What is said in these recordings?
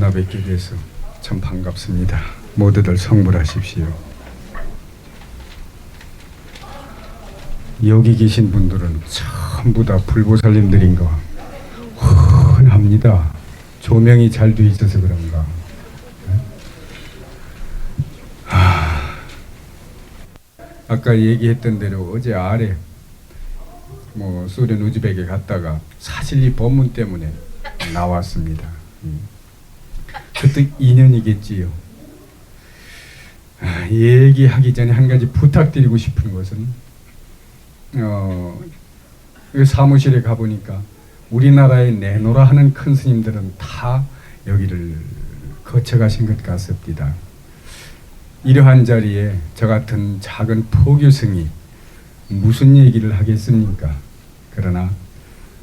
만나 뵙게 돼서 참 반갑습니다. 모두들 성불하십시오. 여기 계신 분들은 전부 다 불보살님들인가 훤합니다. 조명이 잘 돼 있어서 그런가. 아까 얘기했던 대로 어제 아래 소련 우즈벡에 갔다가 사실 이 법문 때문에 나왔습니다. 그것도 인연이겠지요. 얘기하기 전에 한 가지 부탁드리고 싶은 것은 사무실에 가보니까 우리나라에 내노라 하는 큰 스님들은 다 여기를 거쳐가신 것 같습니다. 이러한 자리에 저 같은 작은 포교승이 무슨 얘기를 하겠습니까? 그러나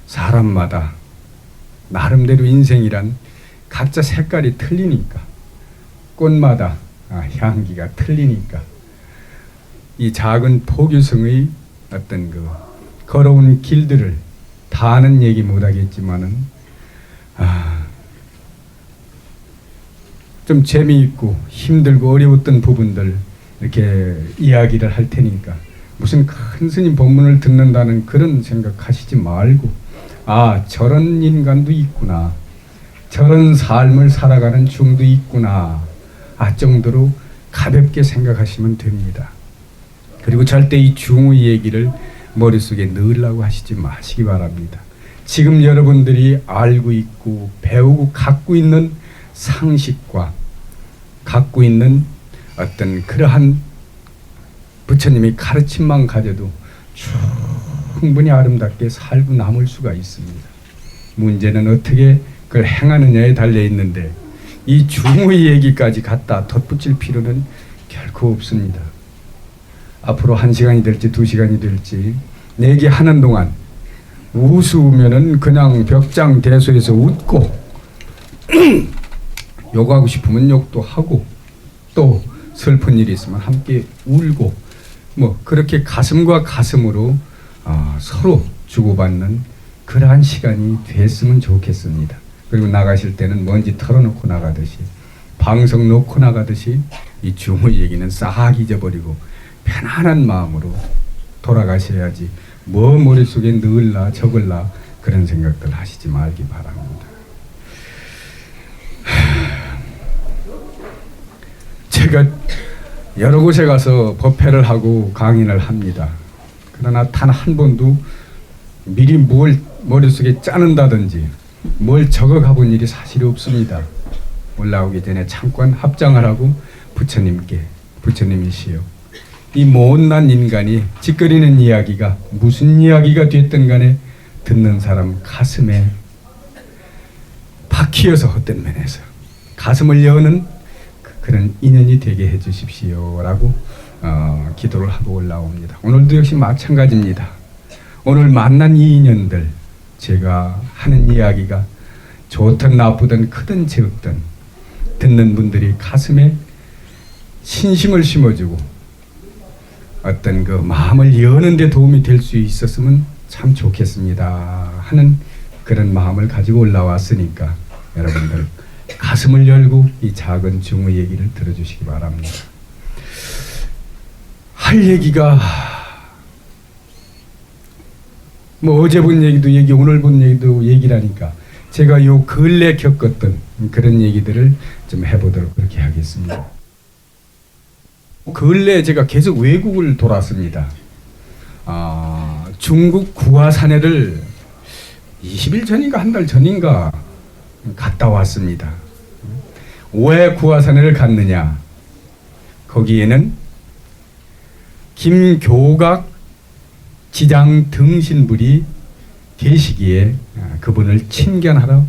사람마다 나름대로 인생이란 각자 색깔이 틀리니까, 꽃마다 향기가 틀리니까 이 작은 포교승의 어떤 걸어온 길들을 다 아는 얘기 못하겠지만은 좀 재미있고 힘들고 어려웠던 부분들 이렇게 이야기를 할 테니까 무슨 큰 스님 법문을 듣는다는 그런 생각하시지 말고 저런 인간도 있구나, 저런 삶을 살아가는 중도 있구나 정도로 가볍게 생각하시면 됩니다. 그리고 절대 이 중의 얘기를 머릿속에 넣으려고 하시지 마시기 바랍니다. 지금 여러분들이 알고 있고 배우고 갖고 있는 상식과 갖고 있는 어떤 그러한 부처님의 가르침만 가져도 충분히 아름답게 살고 남을 수가 있습니다. 문제는 어떻게 그걸 행하느냐에 달려 있는데 이 중의 얘기까지 갖다 덧붙일 필요는 결코 없습니다. 앞으로 1시간이 될지 2시간이 될지 내기하는 동안 웃으면은 그냥 벽장대소에서 웃고 욕하고 싶으면 욕도 하고 또 슬픈 일이 있으면 함께 울고 그렇게 가슴과 가슴으로 서로 주고받는 그러한 시간이 됐으면 좋겠습니다. 그리고 나가실 때는 먼지 털어놓고 나가듯이, 방석 놓고 나가듯이 이 중의 얘기는 싹 잊어버리고 편안한 마음으로 돌아가셔야지 머릿속에 넣을라 적을라 그런 생각들 하시지 말기 바랍니다. 제가 여러 곳에 가서 법회를 하고 강연을 합니다. 그러나 단 한 번도 미리 뭘 머릿속에 짜는다든지 뭘 적어 가본 일이 사실이 없습니다. 올라오기 전에 잠깐 합장을 하고 부처님이시여, 이 못난 인간이 짓거리는 이야기가 무슨 이야기가 됐든 간에 듣는 사람 가슴에 박히어서 헛된 면에서 가슴을 여는 그런 인연이 되게 해주십시오 라고 기도를 하고 올라옵니다. 오늘도 역시 마찬가지입니다. 오늘 만난 이 인연들, 제가 하는 이야기가 좋든 나쁘든 크든 적든 듣는 분들이 가슴에 신심을 심어주고 어떤 그 마음을 여는 데 도움이 될 수 있었으면 참 좋겠습니다 하는 그런 마음을 가지고 올라왔으니까 여러분들 가슴을 열고 이 작은 중의 얘기를 들어주시기 바랍니다. 할 얘기가 어제 본 얘기도 얘기, 오늘 본 얘기도 얘기라니까 제가 요 근래 겪었던 그런 얘기들을 좀 해보도록 그렇게 하겠습니다. 근래 제가 계속 외국을 돌았습니다. 중국 구화사내를 20일 전인가 한 달 전인가 갔다 왔습니다. 왜 구화사내를 갔느냐? 거기에는 김교각 지장 등신불이 계시기에 그분을 친견하러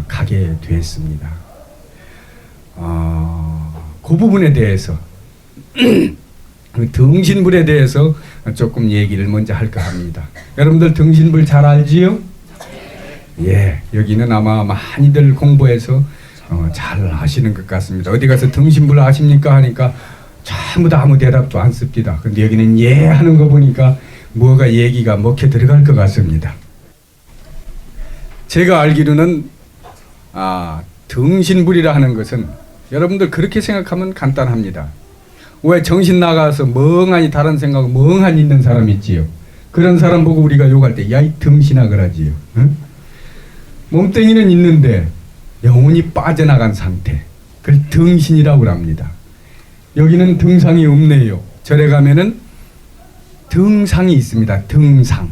가게 됐습니다. 그 부분에 대해서 등신불에 대해서 조금 얘기를 먼저 할까 합니다. 여러분들 등신불 잘 알지요? 예, 여기는 아마 많이들 공부해서 잘 아시는 것 같습니다. 어디 가서 등신불 아십니까 하니까 전부 다 아무 대답도 안 씁니다. 근데 여기는 예 하는 거 보니까 뭐가 얘기가 먹혀 들어갈 것 같습니다. 제가 알기로는 등신불이라 하는 것은 여러분들 그렇게 생각하면 간단합니다. 왜 정신 나가서 멍하니 다른 생각 멍하니 있는 사람 있지요. 그런 사람 보고 우리가 욕할 때 야 이 등신아 그러지요. 응? 몸뚱이는 있는데 영혼이 빠져나간 상태, 그걸 등신이라고 합니다. 여기는 등상이 없네요. 절에 가면은 등상이 있습니다. 등상.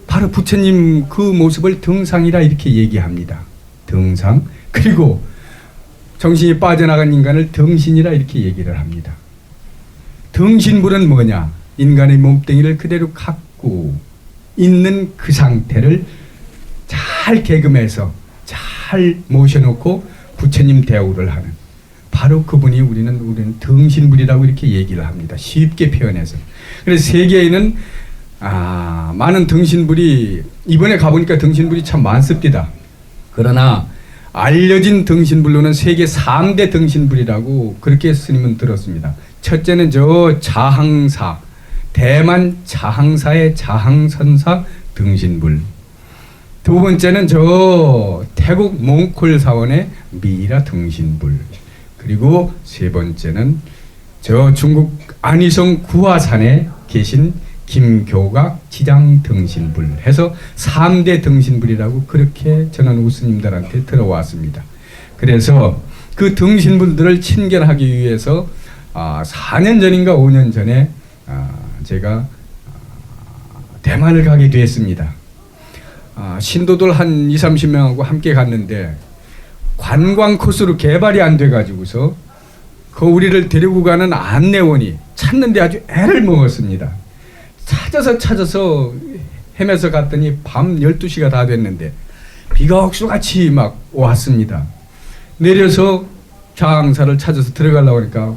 바로 부처님 그 모습을 등상이라 이렇게 얘기합니다. 등상. 그리고 정신이 빠져나간 인간을 등신이라 이렇게 얘기를 합니다. 등신불은 뭐냐? 인간의 몸뚱이를 그대로 갖고 있는 그 상태를 잘 개금해서 잘 모셔놓고 부처님 대우를 하는 바로 그분이 우리는 등신불이라고 이렇게 얘기를 합니다. 쉽게 표현해서. 그래서 세계에는 많은 등신불이 이번에 가보니까 등신불이 참 많습니다. 그러나 알려진 등신불로는 세계 3대 등신불이라고 그렇게 스님은 들었습니다. 첫째는 저 자항사, 대만 자항사의 자항선사 등신불. 두 번째는 저 태국 몽골 사원의 미라 등신불. 그리고 세 번째는 저 중국 안희성 구화산에 계신 김교각 지장 등신불 해서 3대 등신불이라고 그렇게 저는 우스님들한테 들어왔습니다. 그래서 그 등신불들을 친견하기 위해서 4년 전인가 5년 전에 제가 대만을 가게 됐습니다. 신도들 한 20, 30명하고 함께 갔는데 관광 코스로 개발이 안 돼가지고서 그 우리를 데리고 가는 안내원이 찾는데 아주 애를 먹었습니다. 찾아서 헤매서 갔더니 밤 12시가 다 됐는데 비가 억수같이 막 왔습니다. 내려서 자항사를 찾아서 들어가려고 하니까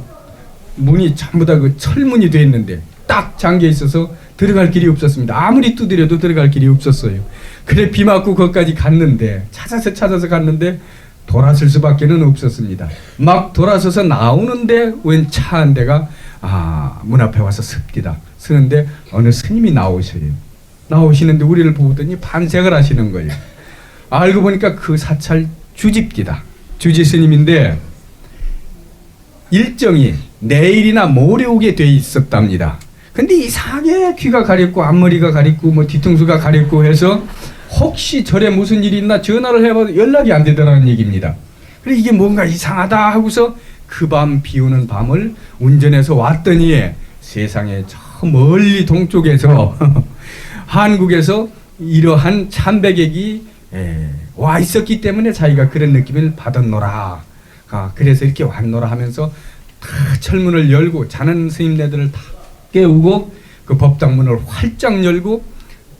문이 전부 다 그 철문이 돼 있는데 딱 잠겨 있어서 들어갈 길이 없었습니다. 아무리 두드려도 들어갈 길이 없었어요. 그래 비 맞고 거기까지 갔는데 찾아서 갔는데 돌아설 수밖에는 없었습니다. 막 돌아서서 나오는데 웬 차 한 대가 문 앞에 와서 섭니다. 서는데 어느 스님이 나오시는데 우리를 보더니 반색을 하시는 거예요. 알고 보니까 그 사찰 주집기다. 주지 스님인데 일정이 내일이나 모레 오게 돼 있었답니다. 근데 이상하게 귀가 가렵고 앞머리가 가렵고 뭐 뒤통수가 가렵고 해서 혹시 절에 무슨 일이 있나 전화를 해봐도 연락이 안 되더라는 얘기입니다. 그래서 이게 뭔가 이상하다 하고서 그 밤 비 오는 밤을 운전해서 왔더니 세상에 저 멀리 동쪽에서 한국에서 이러한 참배객이 와 있었기 때문에 자기가 그런 느낌을 받았노라. 그래서 이렇게 왔노라 하면서 다 철문을 열고 자는 스님네들을 다 깨우고 그 법당문을 활짝 열고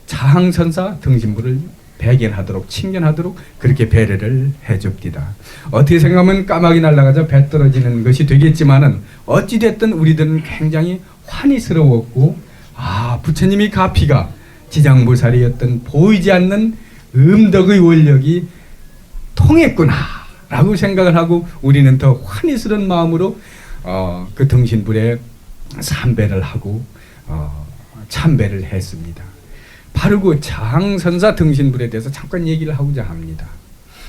자항선사 등신불을 배견하도록 친견하도록 그렇게 배려를 해줍니다. 어떻게 생각하면 까마귀 날아가자 배 떨어지는 것이 되겠지만은 어찌됐든 우리들은 굉장히 환희스러웠고 부처님이 가피가 지장보살이었던 보이지 않는 음덕의 원력이 통했구나 라고 생각을 하고 우리는 더 환희스러운 마음으로 그 등신불에 삼배를 하고 참배를 했습니다. 바로 그 자항선사 등신불에 대해서 잠깐 얘기를 하고자 합니다.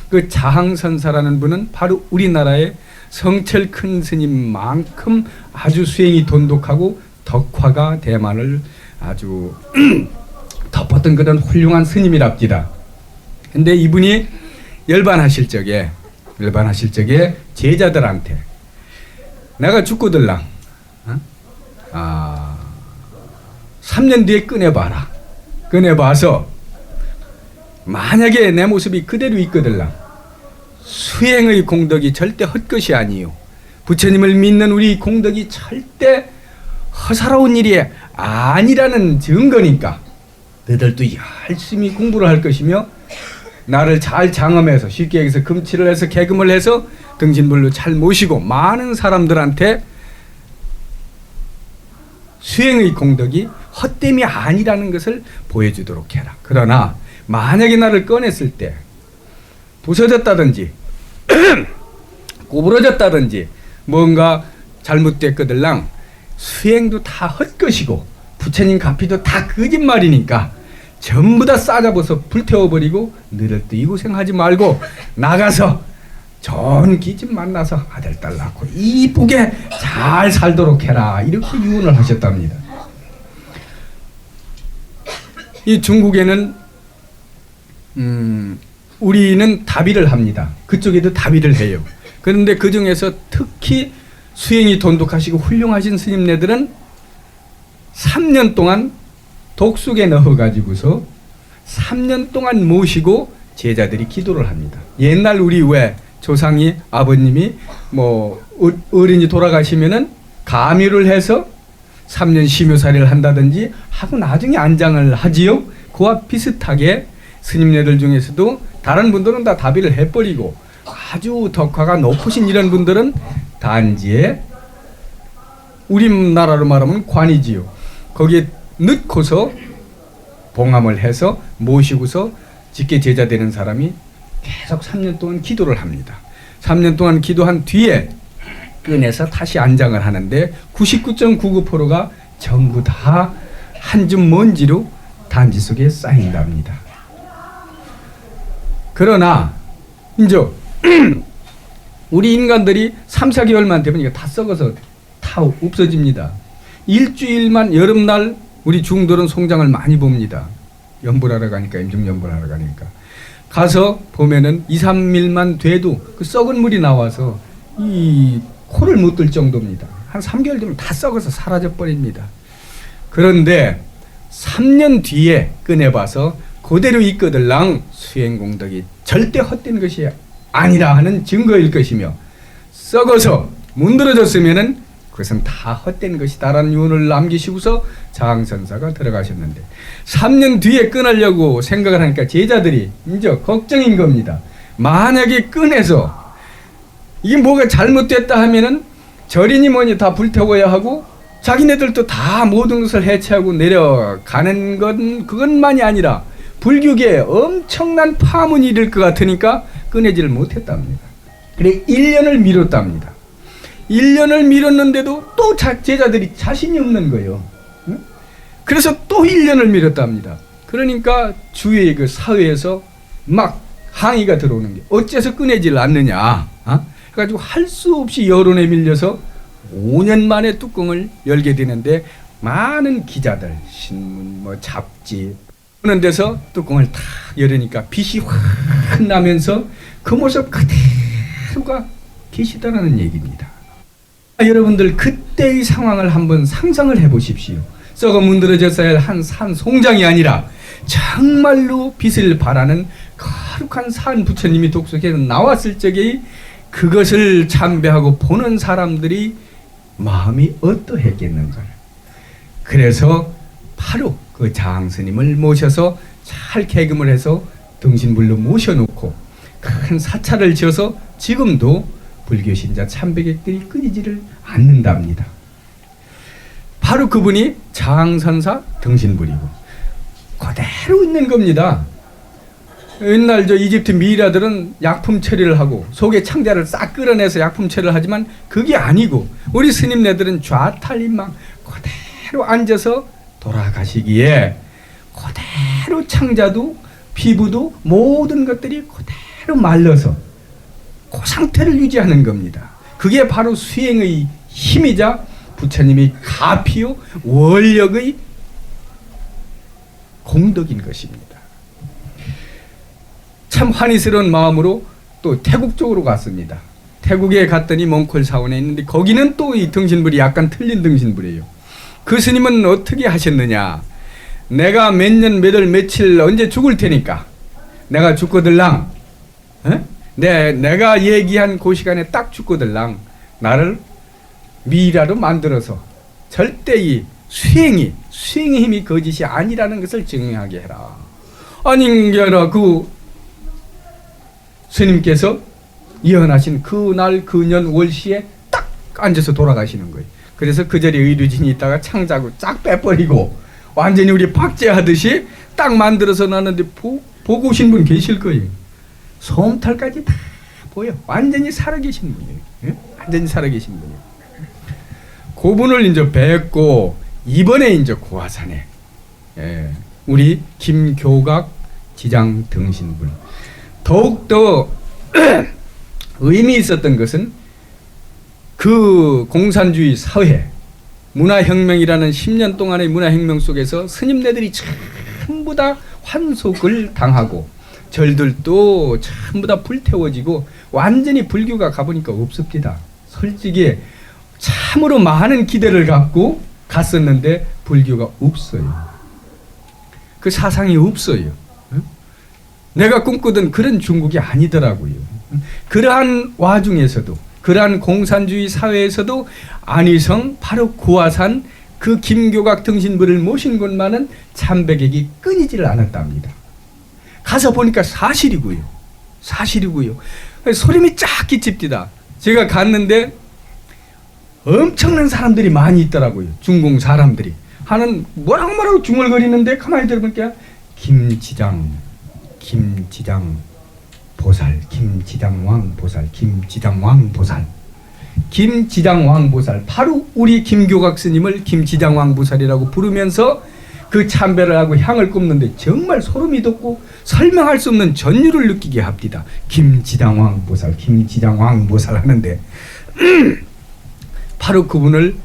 그 자항선사라는 분은 바로 우리나라의 성철 큰 스님만큼 아주 수행이 돈독하고 덕화가 대만을 아주 덮었던 그런 훌륭한 스님이랍니다. 근데 이분이 열반하실 적에 제자들한테 내가 죽고들랑 3년 뒤에 꺼내봐서 만약에 내 모습이 그대로 있거들랑 수행의 공덕이 절대 헛것이 아니요. 부처님을 믿는 우리 공덕이 절대 허사로운 일이 아니라는 증거니까 너희들도 열심히 공부를 할 것이며 나를 잘 장엄해서 쉽게 얘기해서 금치를 해서 개금을 해서 등신불로 잘 모시고 많은 사람들한테 수행의 공덕이 헛됨이 아니라는 것을 보여주도록 해라. 그러나 만약에 나를 꺼냈을 때 부서졌다든지 구부러졌다든지 뭔가 잘못됐거들랑 수행도 다 헛것이고 부처님 가피도 다 거짓말이니까 전부 다 싸잡아서 불태워버리고 너희들도 이 고생하지 말고 나가서 좋은 기집 만나서 아들 딸 낳고 이쁘게 잘 살도록 해라, 이렇게 유언을 하셨답니다. 이 중국에는 우리는 다비를 합니다. 그쪽에도 다비를 해요. 그런데 그 중에서 특히 수행이 돈독하시고 훌륭하신 스님네들은 3년 동안 독속에 넣어가지고서 3년 동안 모시고 제자들이 기도를 합니다. 옛날 우리 왜 조상이, 아버님이 뭐 어른이 돌아가시면은 가묘를 해서 3년 심효살이를 한다든지 하고 나중에 안장을 하지요. 그와 비슷하게 스님네들 중에서도 다른 분들은 다 다비를 해버리고 아주 덕화가 높으신 이런 분들은 단지에, 우리나라로 말하면 관이지요. 거기에 넣고서 봉함을 해서 모시고서 직계 제자 되는 사람이 계속 3년 동안 기도를 합니다. 3년 동안 기도한 뒤에 꺼내서 다시 안장을 하는데 99.99%가 전부 다 한 줌 먼지로 단지 속에 쌓인답니다. 그러나 이제 우리 인간들이 3, 4개월만 되면 이거 다 썩어서 다 없어집니다. 일주일만, 여름날 우리 중들은 송장을 많이 봅니다. 연불하러 가니까, 임종연불하러 가니까. 가서 보면은 2, 3일만 돼도 그 썩은 물이 나와서 이 코를 못 들 정도입니다. 한 3개월 되면 다 썩어서 사라져 버립니다. 그런데 3년 뒤에 꺼내봐서 그대로 있거들랑 수행공덕이 절대 헛된 것이 아니라 하는 증거일 것이며, 썩어서 문드러졌으면은 그것은 다 헛된 것이다라는 유언을 남기시고서 장선사가 들어가셨는데 3년 뒤에 끊으려고 생각을 하니까 제자들이 이제 걱정인 겁니다. 만약에 꺼내서 이게 뭐가 잘못됐다 하면은 절이니 뭐니 다 불태워야 하고 자기네들도 다 모든 것을 해체하고 내려가는 건 그것만이 아니라 불교계에 엄청난 파문이 일을 것 같으니까 꺼내지를 못했답니다. 그래 1년을 미뤘답니다. 1년을 미뤘는데도 또 제자들이 자신이 없는 거예요. 응? 그래서 또 1년을 미뤘답니다. 그러니까 주위의 그 사회에서 막 항의가 들어오는 게 어째서 꺼내질 않느냐. 그래가지고 할 수 없이 여론에 밀려서 5년 만에 뚜껑을 열게 되는데 많은 기자들, 신문, 뭐 잡지 그런 데서 뚜껑을 탁 열으니까 빛이 확 나면서 그 모습 그대로가 계시다라는 얘기입니다. 여러분들 그때의 상황을 한번 상상을 해보십시오. 썩어 문드러져서 한 산 송장이 아니라 정말로 빛을 발하는 거룩한 산 부처님이 독속에 나왔을 적에 그것을 참배하고 보는 사람들이 마음이 어떠했겠는가. 그래서 바로 그 장스님을 모셔서 잘 계금을 해서 등신불로 모셔놓고 큰 사찰을 지어서 지금도 불교 신자 참배객들이 끊이지를 않는답니다. 바로 그분이 장선사 등신불이고 그대로 있는 겁니다. 옛날 저 이집트 미이라들은 약품 처리를 하고 속에 창자를 싹 끌어내서 약품 처리를 하지만 그게 아니고 우리 스님네들은 좌탈림망 그대로 앉아서 돌아가시기에 그대로 창자도 피부도 모든 것들이 그대로 말라서 그 상태를 유지하는 겁니다. 그게 바로 수행의 힘이자 부처님이 가피요 원력의 공덕인 것입니다. 참 환희스러운 마음으로 또 태국 쪽으로 갔습니다. 태국에 갔더니 몽골 사원에 있는데 거기는 또 이 등신불이 약간 틀린 등신불이에요. 그 스님은 어떻게 하셨느냐. 내가 몇 년 몇 월 며칠 언제 죽을 테니까 내가 죽거들랑 내가 얘기한 그 시간에 딱 죽거들랑 나를 미라로 만들어서 절대 이 수행의 힘이 거짓이 아니라는 것을 증명하게 해라. 아닌게라 그 스님께서 예언하신 그날 그년 월시에 딱 앉아서 돌아가시는 거예요. 그래서 그 자리에 의료진이 있다가 창자고 쫙 빼버리고 완전히 우리 박제하듯이 딱 만들어서 놨는데 보고 오신 분 계실 거예요. 솜털까지 다 보여. 완전히 살아계신 분이에요. 예? 완전히 살아계신 분이에요. 그분을 이제 뵙고 이번에 이제 고화산에 우리 김교각 지장 등신분 더욱더 의미 있었던 것은 그 공산주의 사회, 문화혁명이라는 10년 동안의 문화혁명 속에서 스님네들이 전부 다 환속을 당하고 절들도 전부 다 불태워지고 완전히 불교가 가보니까 없습니다. 솔직히 참으로 많은 기대를 갖고 갔었는데 불교가 없어요. 그 사상이 없어요. 내가 꿈꾸던 그런 중국이 아니더라고요. 그러한 와중에서도, 그러한 공산주의 사회에서도 안희성 바로 구화산 그 김교각 등신부를 모신 곳만은 참배객이 끊이지를 않았답니다. 가서 보니까 사실이고요. 사실이고요. 소름이 쫙 끼칩니다. 제가 갔는데 엄청난 사람들이 많이 있더라고요. 중공 사람들이. 하는 뭐라고 중얼거리는데 가만히 들어보니까 김지장 보살, 김지장왕 보살, 김지장왕 보살, 김지장왕 보살, 바로 우리 김교각 스님을 김지장왕 보살이라고 부르면서 그 참배를 하고 향을 꼽는데 정말 소름이 돋고 설명할 수 없는 전율을 느끼게 합니다. 김지장왕 보살, 김지장왕 보살 하는데 바로 그분을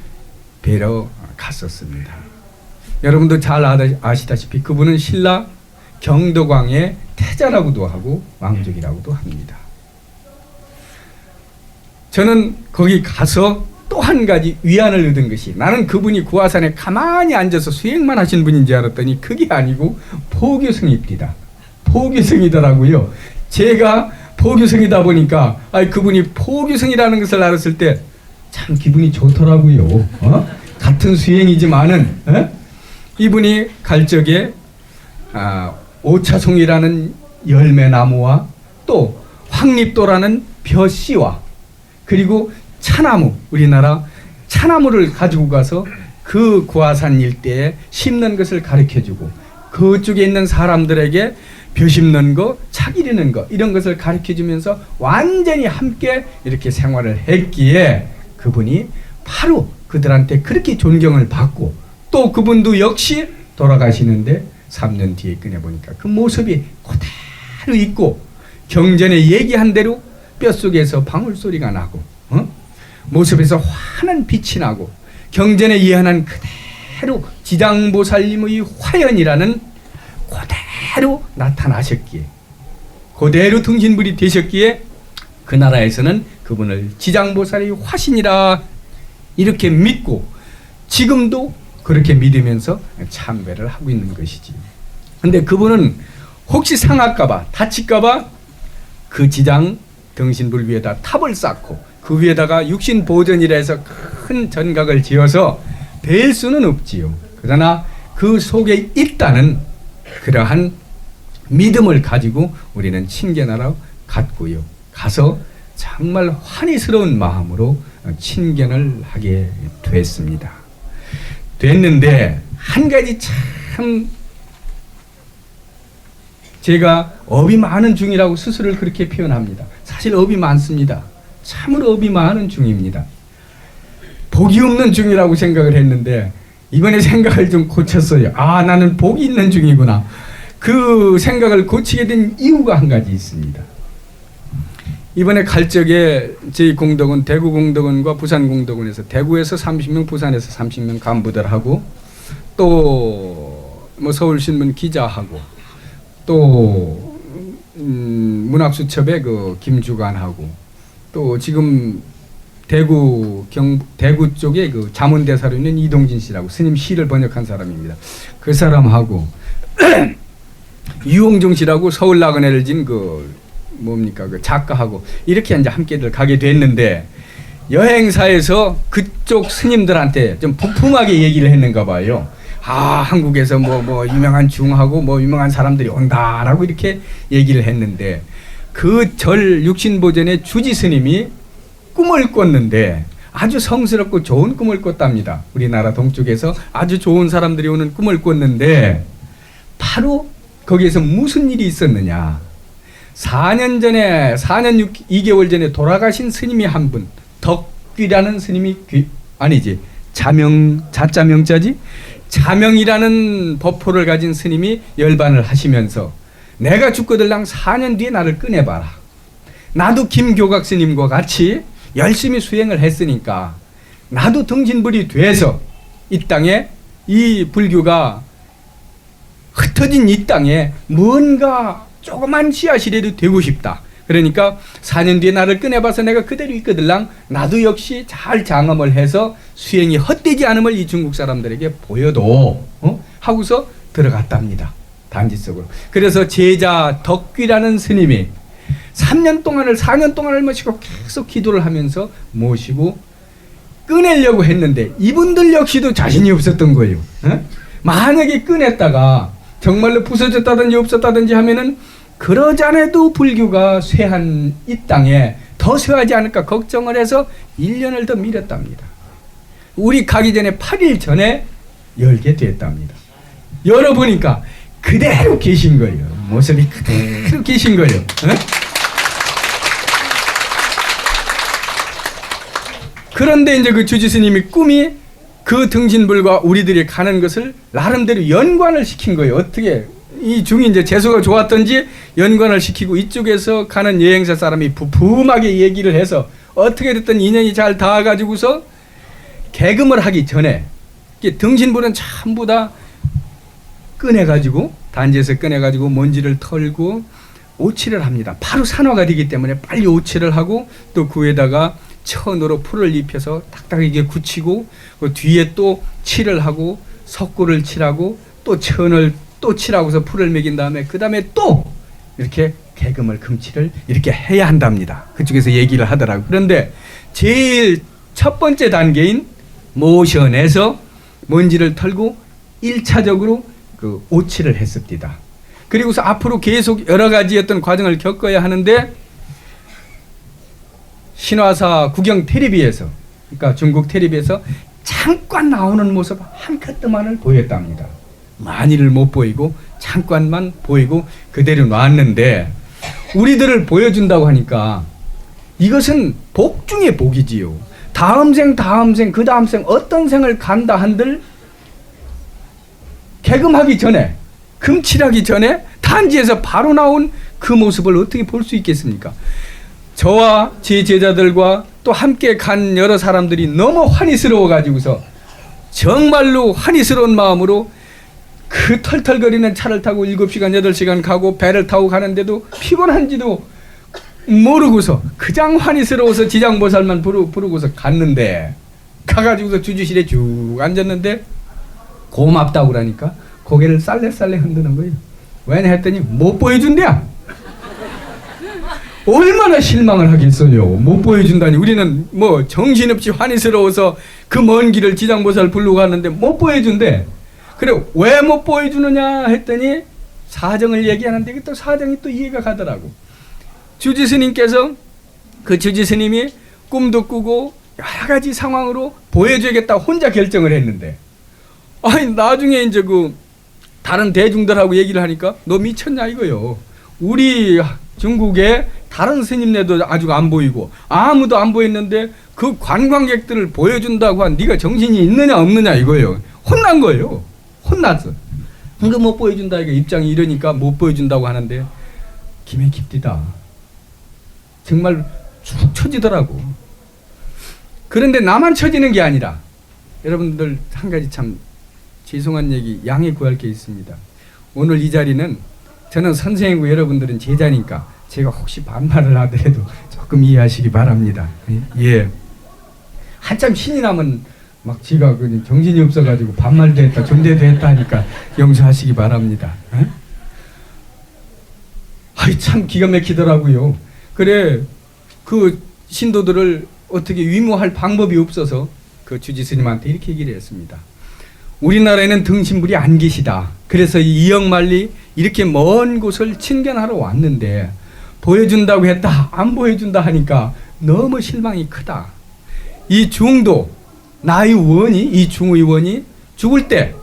뵈러 갔었습니다. 여러분도 잘 아시다시피 그분은 신라 경덕왕의 태자라고도 하고 왕족이라고도 합니다. 저는 거기 가서 또 한 가지 위안을 얻은 것이, 나는 그분이 구화산에 가만히 앉아서 수행만 하신 분인 줄 알았더니 그게 아니고 포교성입니다. 포교성이더라고요. 제가 포교성이다 보니까 그분이 포교성이라는 것을 알았을 때 참 기분이 좋더라고요. 같은 수행이지만은 이분이 갈 적에 오차송이라는 열매나무와 또 황립도라는 벼씨와 그리고 차나무, 우리나라 차나무를 가지고 가서 그 구화산 일대에 심는 것을 가르쳐주고 그쪽에 있는 사람들에게 벼 심는 거, 차 기르는 거 이런 것을 가르쳐주면서 완전히 함께 이렇게 생활을 했기에 그분이 바로 그들한테 그렇게 존경을 받고 또 그분도 역시 돌아가시는데 3년 뒤에 꺼내보니까 그 모습이 그대로 있고 경전에 얘기한 대로 뼛속에서 방울소리가 나고 모습에서 환한 빛이 나고 경전에 예언한 그대로 지장보살님의 화연이라는 그대로 나타나셨기에 그대로 등신불이 되셨기에 그 나라에서는 그분을 지장보살의 화신이라 이렇게 믿고 지금도 그렇게 믿으면서 참배를 하고 있는 것이지. 근데 그분은 혹시 상할까봐 다칠까봐 그 지장 등신불 위에다 탑을 쌓고 그 위에다가 육신보전이라 해서 큰 전각을 지어서 뵐 수는 없지요. 그러나 그 속에 있다는 그러한 믿음을 가지고 우리는 친견하러 갔고요. 가서 정말 환희스러운 마음으로 친견을 하게 됐습니다. 됐는데 한 가지 참 제가 업이 많은 중이라고 스스로를 그렇게 표현합니다. 사실 업이 많습니다. 참으로 업이 많은 중입니다. 복이 없는 중이라고 생각을 했는데 이번에 생각을 좀 고쳤어요. 나는 복이 있는 중이구나. 그 생각을 고치게 된 이유가 한 가지 있습니다. 이번에 갈 적에 저희 공덕원 대구 공덕원과 부산 공덕원에서 대구에서 30명, 부산에서 30명 간부들하고 또 뭐 서울신문 기자하고 또 문학수첩의 그 김주관하고 또 지금 대구 쪽에 그 자문대사로 있는 이동진 씨라고 스님 시를 번역한 사람입니다. 그 사람하고 유홍종 씨라고 서울 나그네를 진 그 작가하고 이렇게 이제 함께들 가게 됐는데 여행사에서 그쪽 스님들한테 좀 부품하게 얘기를 했는가 봐요. 한국에서 뭐 유명한 중하고 뭐 유명한 사람들이 온다라고 이렇게 얘기를 했는데 그 절 육신보전의 주지 스님이 꿈을 꿨는데 아주 성스럽고 좋은 꿈을 꿨답니다. 우리나라 동쪽에서 아주 좋은 사람들이 오는 꿈을 꿨는데 바로 거기에서 무슨 일이 있었느냐. 4년 2개월 전에 돌아가신 스님이 한 분, 덕귀라는 스님이 자자명자지? 자명이라는 법호를 가진 스님이 열반을 하시면서 내가 죽거들랑 4년 뒤에 나를 꺼내봐라. 나도 김교각 스님과 같이 열심히 수행을 했으니까 나도 등신불이 돼서 이 땅에 이 불교가 흩어진 이 땅에 뭔가 조그만 씨앗이라도 되고 싶다. 그러니까 4년 뒤에 나를 꺼내봐서 내가 그대로 있거들랑 나도 역시 잘 장엄을 해서 수행이 헛되지 않음을 이 중국 사람들에게 보여도 하고서 들어갔답니다. 단지 속으로. 그래서 제자 덕귀라는 스님이 3년 동안을 4년 동안을 모시고 계속 기도를 하면서 모시고 꺼내려고 했는데 이분들 역시도 자신이 없었던 거예요. 만약에 꺼냈다가 정말로 부서졌다든지 없었다든지 하면은 그러자네도 불교가 쇠한 이 땅에 더 쇠하지 않을까 걱정을 해서 1년을 더 미뤘답니다. 우리 가기 전에 8일 전에 열게 됐답니다. 열어보니까 그대로 계신 거예요. 모습이 그대로 계신 거예요. 그런데 이제 그 주지스님이 꿈이 그 등신불과 우리들이 가는 것을 나름대로 연관을 시킨 거예요. 어떻게 이 중이 이제 재수가 좋았던지 연관을 시키고 이쪽에서 가는 여행사 사람이 부품하게 얘기를 해서 어떻게 됐든 인연이 잘 닿아가지고서 개금을 하기 전에 등신불은 전부 다 꺼내가지고 단지에서 꺼내가지고 먼지를 털고 오칠을 합니다. 바로 산화가 되기 때문에 빨리 오칠을 하고 또 그 위에다가 천으로 풀을 입혀서 딱딱하게 굳히고 그 뒤에 또 칠을 하고 석고를 칠하고 또 천을 또 칠하고서 풀을 매긴 다음에 그 다음에 또 이렇게 개금을 금칠을 이렇게 해야 한답니다. 그쪽에서 얘기를 하더라고요. 그런데 제일 첫 번째 단계인 모션에서 먼지를 털고 1차적으로 그 오칠을 했습니다. 그리고서 앞으로 계속 여러 가지 어떤 과정을 겪어야 하는데 신화사 구경 텔레비에서 그러니까 중국 텔레비에서 잠깐 나오는 모습 한 컷만을 보였답니다. 많이를 못 보이고 잠깐만 보이고 그대로 놨는데 우리들을 보여준다고 하니까 이것은 복 중에 복이지요. 다음 생 그 다음 생 어떤 생을 간다 한들 개금하기 전에 금칠하기 전에 단지에서 바로 나온 그 모습을 어떻게 볼 수 있겠습니까? 저와 제 제자들과 또 함께 간 여러 사람들이 너무 환희스러워 가지고서 정말로 환희스러운 마음으로 그 털털거리는 차를 타고 7시간 8시간 가고 배를 타고 가는데도 피곤한지도 모르고서 그냥 환희스러워서 지장보살만 부르고서 갔는데 가가지고서 주주실에 쭉 앉았는데 고맙다고 그러니까 고개를 쌀래쌀래 흔드는 거예요. 왜냐 했더니 못 보여준대야. 얼마나 실망을 하겠어요. 못 보여준다니. 우리는 뭐 정신없이 환희스러워서 그 먼 길을 지장보살 부르고 갔는데 못 보여준대. 그래 왜 못 보여주느냐 했더니 사정을 얘기하는데 또 사정이 또 이해가 가더라고. 주지스님께서 그 주지스님이 꿈도 꾸고 여러 가지 상황으로 보여줘야겠다 혼자 결정을 했는데 아니 나중에 이제 그 다른 대중들하고 얘기를 하니까 너 미쳤냐 이거요. 우리 중국에 다른 스님네도 아직 안 보이고 아무도 안 보였는데 그 관광객들을 보여준다고 한 네가 정신이 있느냐 없느냐 이거예요. 혼난 거예요. 혼났어. 그거 못 보여준다 이거 입장이 이러니까 못 보여준다고 하는데 김에 깊디다. 정말 축 처지더라고. 그런데 나만 처지는 게 아니라 여러분들 한 가지 참 죄송한 얘기 양해 구할 게 있습니다. 오늘 이 자리는 저는 선생이고 여러분들은 제자니까 제가 혹시 반말을 하더라도 조금 이해하시기 바랍니다. 예. 한참 신이 나면 막 지가 정신이 없어가지고 반말도 했다 존대도 했다 하니까 용서하시기 바랍니다. 아이 참 기가 막히더라고요. 그래 그 신도들을 어떻게 위모할 방법이 없어서 그 주지스님한테 이렇게 얘기를 했습니다. 우리나라에는 등신불이 안 계시다. 그래서 이 이영만리 이렇게 먼 곳을 친견하러 왔는데 보여준다고 했다 안 보여준다 하니까 너무 실망이 크다. 이 중도 나의 원이 이 중의 원이 죽을 때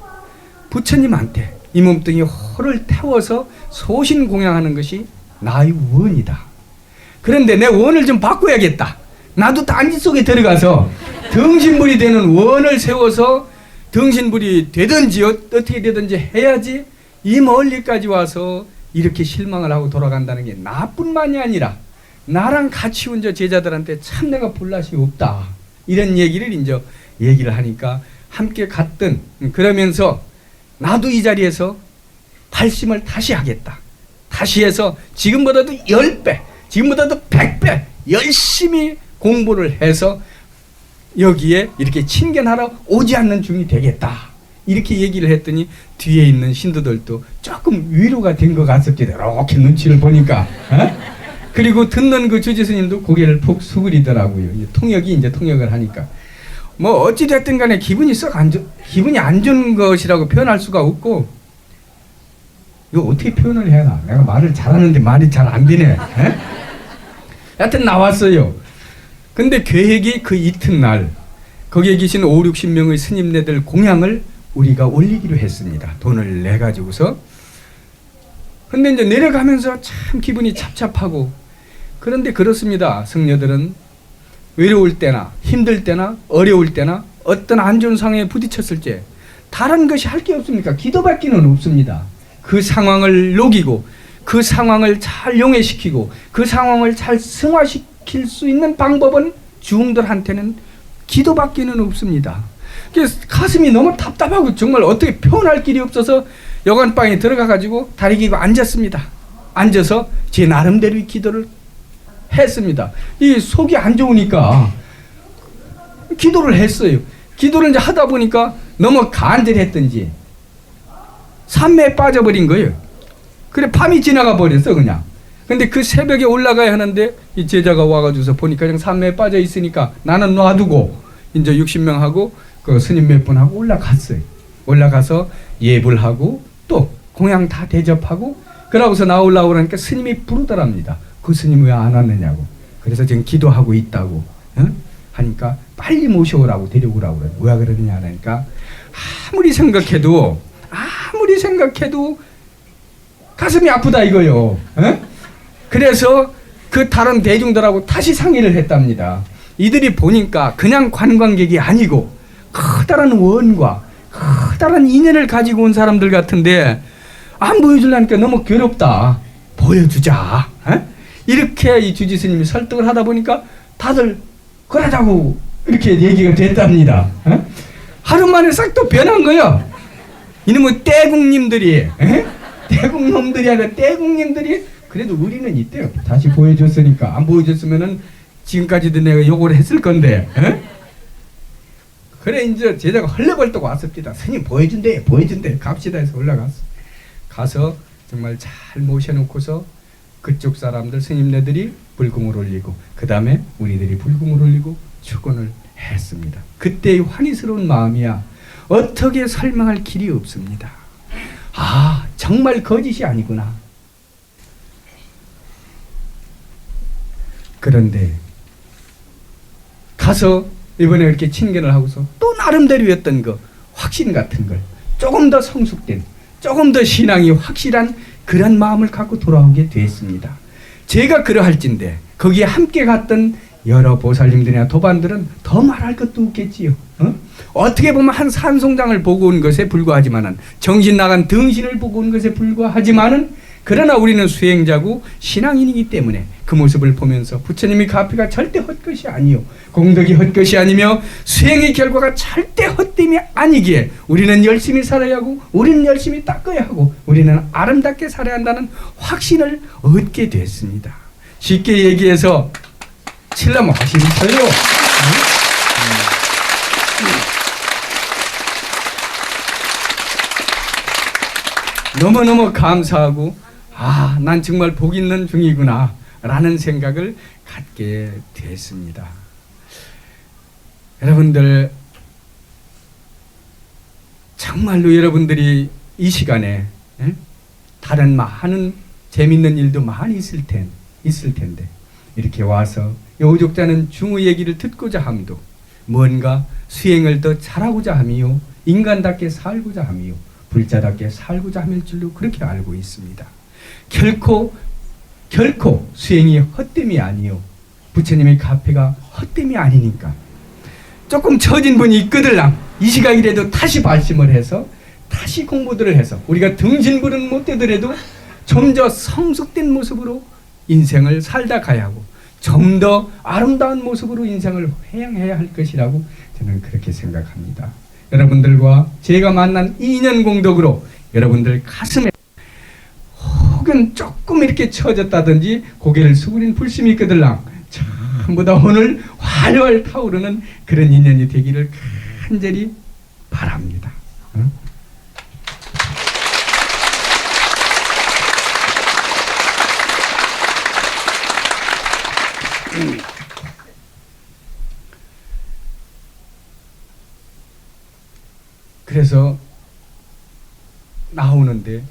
부처님한테 이 몸뚱이 호를 태워서 소신 공양하는 것이 나의 원이다. 그런데 내 원을 좀 바꿔야겠다. 나도 단지 속에 들어가서 등신불이 되는 원을 세워서 등신불이 되든지 어떻게 되든지 해야지 이 멀리까지 와서 이렇게 실망을 하고 돌아간다는 게 나뿐만이 아니라 나랑 같이 온 저 제자들한테 참 내가 볼낯이 없다. 이런 얘기를 이제 얘기를 하니까 함께 갔던, 그러면서 나도 이 자리에서 발심을 다시 하겠다. 다시 해서 지금보다도 10배, 지금보다도 100배 열심히 공부를 해서 여기에 이렇게 친견하러 오지 않는 중이 되겠다. 이렇게 얘기를 했더니 뒤에 있는 신도들도 조금 위로가 된 것 같습니다. 이렇게 눈치를 보니까. 그리고 듣는 그 주지 스님도 고개를 푹 수그리더라고요. 통역이 이제 통역을 하니까. 뭐 어찌됐든 간에 기분이 기분이 안 좋은 것이라고 표현할 수가 없고, 이거 어떻게 표현을 해야 하나? 내가 말을 잘하는데 말이 잘 안 되네. 하여튼 나왔어요. 근데 계획이 그 이튿날 거기에 계신 5, 60명의 스님네들 공양을 우리가 올리기로 했습니다. 돈을 내 가지고서. 근데 이제 내려가면서 참 기분이 착잡하고, 그런데 그렇습니다. 성녀들은 외로울 때나 힘들 때나 어려울 때나 어떤 안 좋은 상황에 부딪혔을 때 다른 것이 할 게 없습니까? 기도밖에는 없습니다. 그 상황을 녹이고 그 상황을 잘 용해시키고 그 상황을 잘 승화시킬 수 있는 방법은 중들한테는 기도밖에는 없습니다. 그래서 가슴이 너무 답답하고 정말 어떻게 표현할 길이 없어서 여관방에 들어가 가지고 다리 기고 앉았습니다. 앉아서 제 나름대로의 기도를 했습니다. 이 속이 안 좋으니까 기도를 했어요. 기도를 이제 하다 보니까 너무 간절했던지 산매에 빠져버린 거예요. 그래 밤이 지나가 버렸어 그냥. 근데 그 새벽에 올라가야 하는데 이 제자가 와가지고서 보니까 그냥 산매에 빠져 있으니까 나는 놔두고 이제 60명하고 그 스님 몇 분하고 올라갔어요. 올라가서 예불 하고 또 공양 다 대접하고 그러고서 나오려고 그러니까 스님이 부르더랍니다. 그 스님 왜 안 왔느냐고. 그래서 지금 기도하고 있다고 하니까 빨리 모셔오라고 데려오라고 그래요. 왜 그러느냐 하니까 아무리 생각해도 가슴이 아프다 이거요. 그래서 그 다른 대중들하고 다시 상의를 했답니다. 이들이 보니까 그냥 관광객이 아니고 커다란 원과 커다란 인연을 가지고 온 사람들 같은데 안 보여주려니까 너무 괴롭다. 보여주자. 이렇게 이 주지 스님이 설득을 하다 보니까 다들 그러자고 이렇게 얘기가 됐답니다. 하루 만에 싹 또 변한 거예요. 이놈의 떼국님들이, 떼국놈들이 아니라 떼국님들이 그래도 우리는 있대요. 다시 보여줬으니까. 안 보여줬으면은 지금까지도 내가 욕을 했을 건데. 그래 이제 제자가 헐레벌떡 왔습니다. 스님 보여준대 갑시다 해서 올라갔어. 가서 정말 잘 모셔놓고서 그쪽 사람들 스님네들이 불금을 올리고 그 다음에 우리들이 불금을 올리고 축원을 했습니다. 그때의 환희스러운 마음이야 어떻게 설명할 길이 없습니다. 아 정말 거짓이 아니구나. 그런데 가서 이번에 이렇게 친견을 하고서 또 나름대로였던 거 확신 같은 걸 조금 더 성숙된 조금 더 신앙이 확실한 그런 마음을 갖고 돌아오게 됐습니다. 제가 그러할진데 거기에 함께 갔던 여러 보살님들이나 도반들은 더 말할 것도 없겠지요. 어떻게 보면 한 산송장을 보고 온 것에 불과하지만은 정신 나간 등신을 보고 온 것에 불과하지만은 그러나 우리는 수행자고 신앙인이기 때문에 그 모습을 보면서 부처님의 가피가 절대 헛것이 아니요 공덕이 헛것이 아니며 수행의 결과가 절대 헛됨이 아니기에 우리는 열심히 살아야 하고 우리는 열심히 닦아야 하고 우리는 아름답게 살아야 한다는 확신을 얻게 됐습니다. 쉽게 얘기해서 칠라면 확실히 있어요. 너무너무 감사하고 난 정말 복 있는 중이구나 라는 생각을 갖게 됐습니다. 여러분들 정말로 여러분들이 이 시간에 다른 많은 재밌는 일도 많이 있을 텐데 이렇게 와서 오족자는 중의 얘기를 듣고자 함도 뭔가 수행을 더 잘하고자 함이요 인간답게 살고자 함이요 불자답게 살고자 함일 줄로 그렇게 알고 있습니다. 결코 수행이 헛됨이 아니요 부처님의 가페가 헛됨이 아니니까 조금 처진 분이 있거들랑 이 시각이라도 다시 발심을 해서 다시 공부들을 해서 우리가 등신불은 못 되더라도 좀 더 성숙된 모습으로 인생을 살다 가야 하고 좀 더 아름다운 모습으로 인생을 회양해야 할 것이라고 저는 그렇게 생각합니다. 여러분들과 제가 만난 인연 공덕으로 여러분들 가슴에 혹은 조금 이렇게 처졌다든지 고개를 수그린 불심이 끄들랑 전부 다 오늘 활활 타오르는 그런 인연이 되기를 간절히 바랍니다. 그래서 나오는데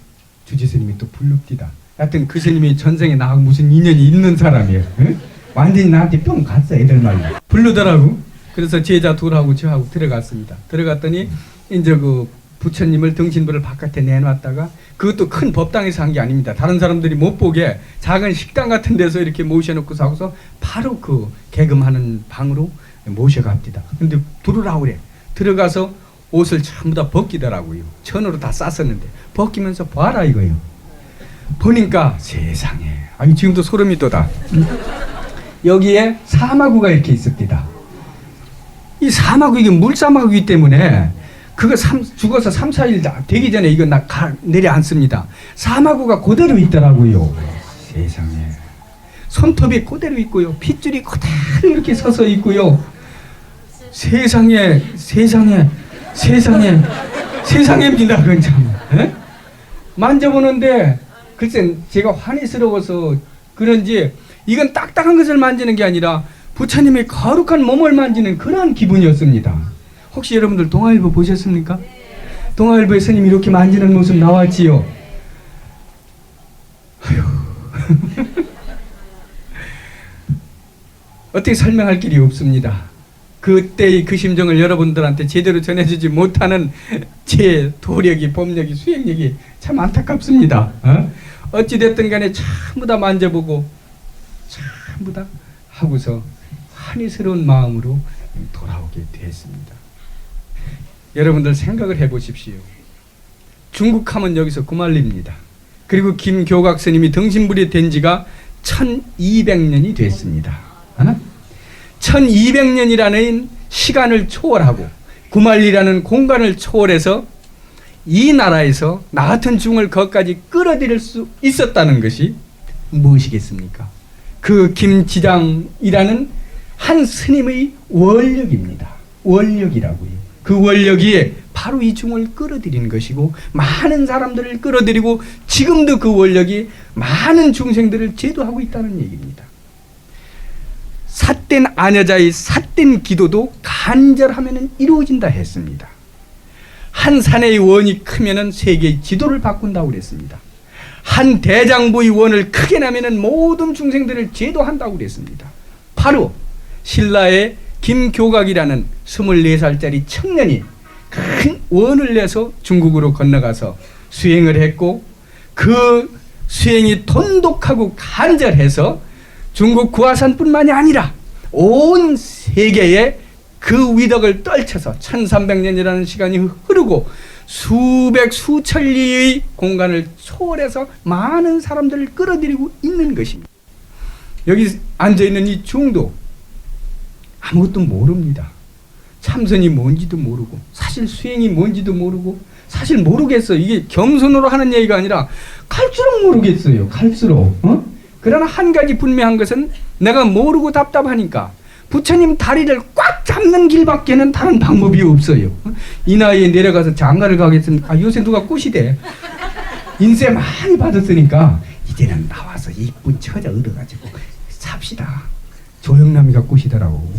주지스님이 또 불릅디다. 하여튼 그 스님이 전생에 나하고 무슨 인연이 있는 사람이에요. 응? 완전히 나한테 뿅 갔어, 애들 말로. 부르더라고. 그래서 제자 둘하고 저하고 들어갔습니다. 들어갔더니 이제 그 부처님을 등신부를 바깥에 내놨다가, 그것도 큰 법당에서 한 게 아닙니다. 다른 사람들이 못 보게 작은 식당 같은 데서 이렇게 모셔놓고서 하고서 바로 그 개금하는 방으로 모셔갑니다. 근데 들어오라고 그래. 들어가서 옷을 전부 다 벗기더라고요. 천으로 다 쌌었는데 벗기면서 봐라 이거요. 보니까 세상에, 아니 지금도 소름이 돋아. 여기에 사마구가 이렇게 있습니다. 이 사마구, 이게 물사마구이기 때문에 그거 죽어서 3, 4일 되기 전에 이거 내려앉습니다. 사마구가 그대로 있더라고요. 세상에. 손톱이 그대로 있고요. 핏줄이 그대로 이렇게 서서 있고요. 세상에, 세상에, 세상에, 세상입니다. 그건 참. 에? 만져보는데 글쎄 제가 환희스러워서 그런지 이건 딱딱한 것을 만지는 게 아니라 부처님의 거룩한 몸을 만지는 그런 기분이었습니다. 혹시 여러분들 동아일보 보셨습니까? 동아일보에 스님이 이렇게 만지는 모습 나왔지요. 어떻게 설명할 길이 없습니다. 그때의 그 심정을 여러분들한테 제대로 전해주지 못하는 제 도력이, 법력이, 수행력이 참 안타깝습니다. 어찌됐든 간에 전부 다 만져보고 전부 다 하고서 환희스러운 마음으로 돌아오게 됐습니다. 여러분들 생각을 해보십시오. 중국 하면 여기서 구말리입니다. 그리고 김교각 스님이 등신불이 된 지가 1200년이 됐습니다. 1200년이라는 시간을 초월하고 구말리라는 공간을 초월해서 이 나라에서 나 같은 중을 거기까지 끌어들일 수 있었다는 것이 무엇이겠습니까? 그 김지장이라는 한 스님의 원력입니다. 원력이라고요. 그 원력이 바로 이 중을 끌어들이는 것이고 많은 사람들을 끌어들이고 지금도 그 원력이 많은 중생들을 제도하고 있다는 얘기입니다. 삿된 아녀자의 삿된 기도도 간절하면 이루어진다 했습니다. 한 산의 원이 크면 세계의 지도를 바꾼다고 그랬습니다. 한 대장부의 원을 크게 나면 모든 중생들을 제도한다고 그랬습니다. 바로 신라의 김교각이라는 24살짜리 청년이 큰 원을 내서 중국으로 건너가서 수행을 했고 그 수행이 돈독하고 간절해서 중국 구화산뿐만이 아니라 온 세계에 그 위덕을 떨쳐서 1300년이라는 시간이 흐르고 수백 수천 리의 공간을 초월해서 많은 사람들을 끌어들이고 있는 것입니다. 여기 앉아있는 이 중도 아무것도 모릅니다. 참선이 뭔지도 모르고 사실 수행이 뭔지도 모르고 사실 모르겠어요. 이게 겸손으로 하는 얘기가 아니라 갈수록 모르겠어요. 갈수록. 그러나 한 가지 분명한 것은 내가 모르고 답답하니까 부처님 다리를 꽉 잡는 길밖에는 다른 방법이 없어요. 이 나이에 내려가서 장가를 가겠습니까? 요새 누가 꼬시대. 인세 많이 받았으니까 이제는 나와서 이쁜 처자 얻어가지고 삽시다. 조영남이가 꼬시더라고.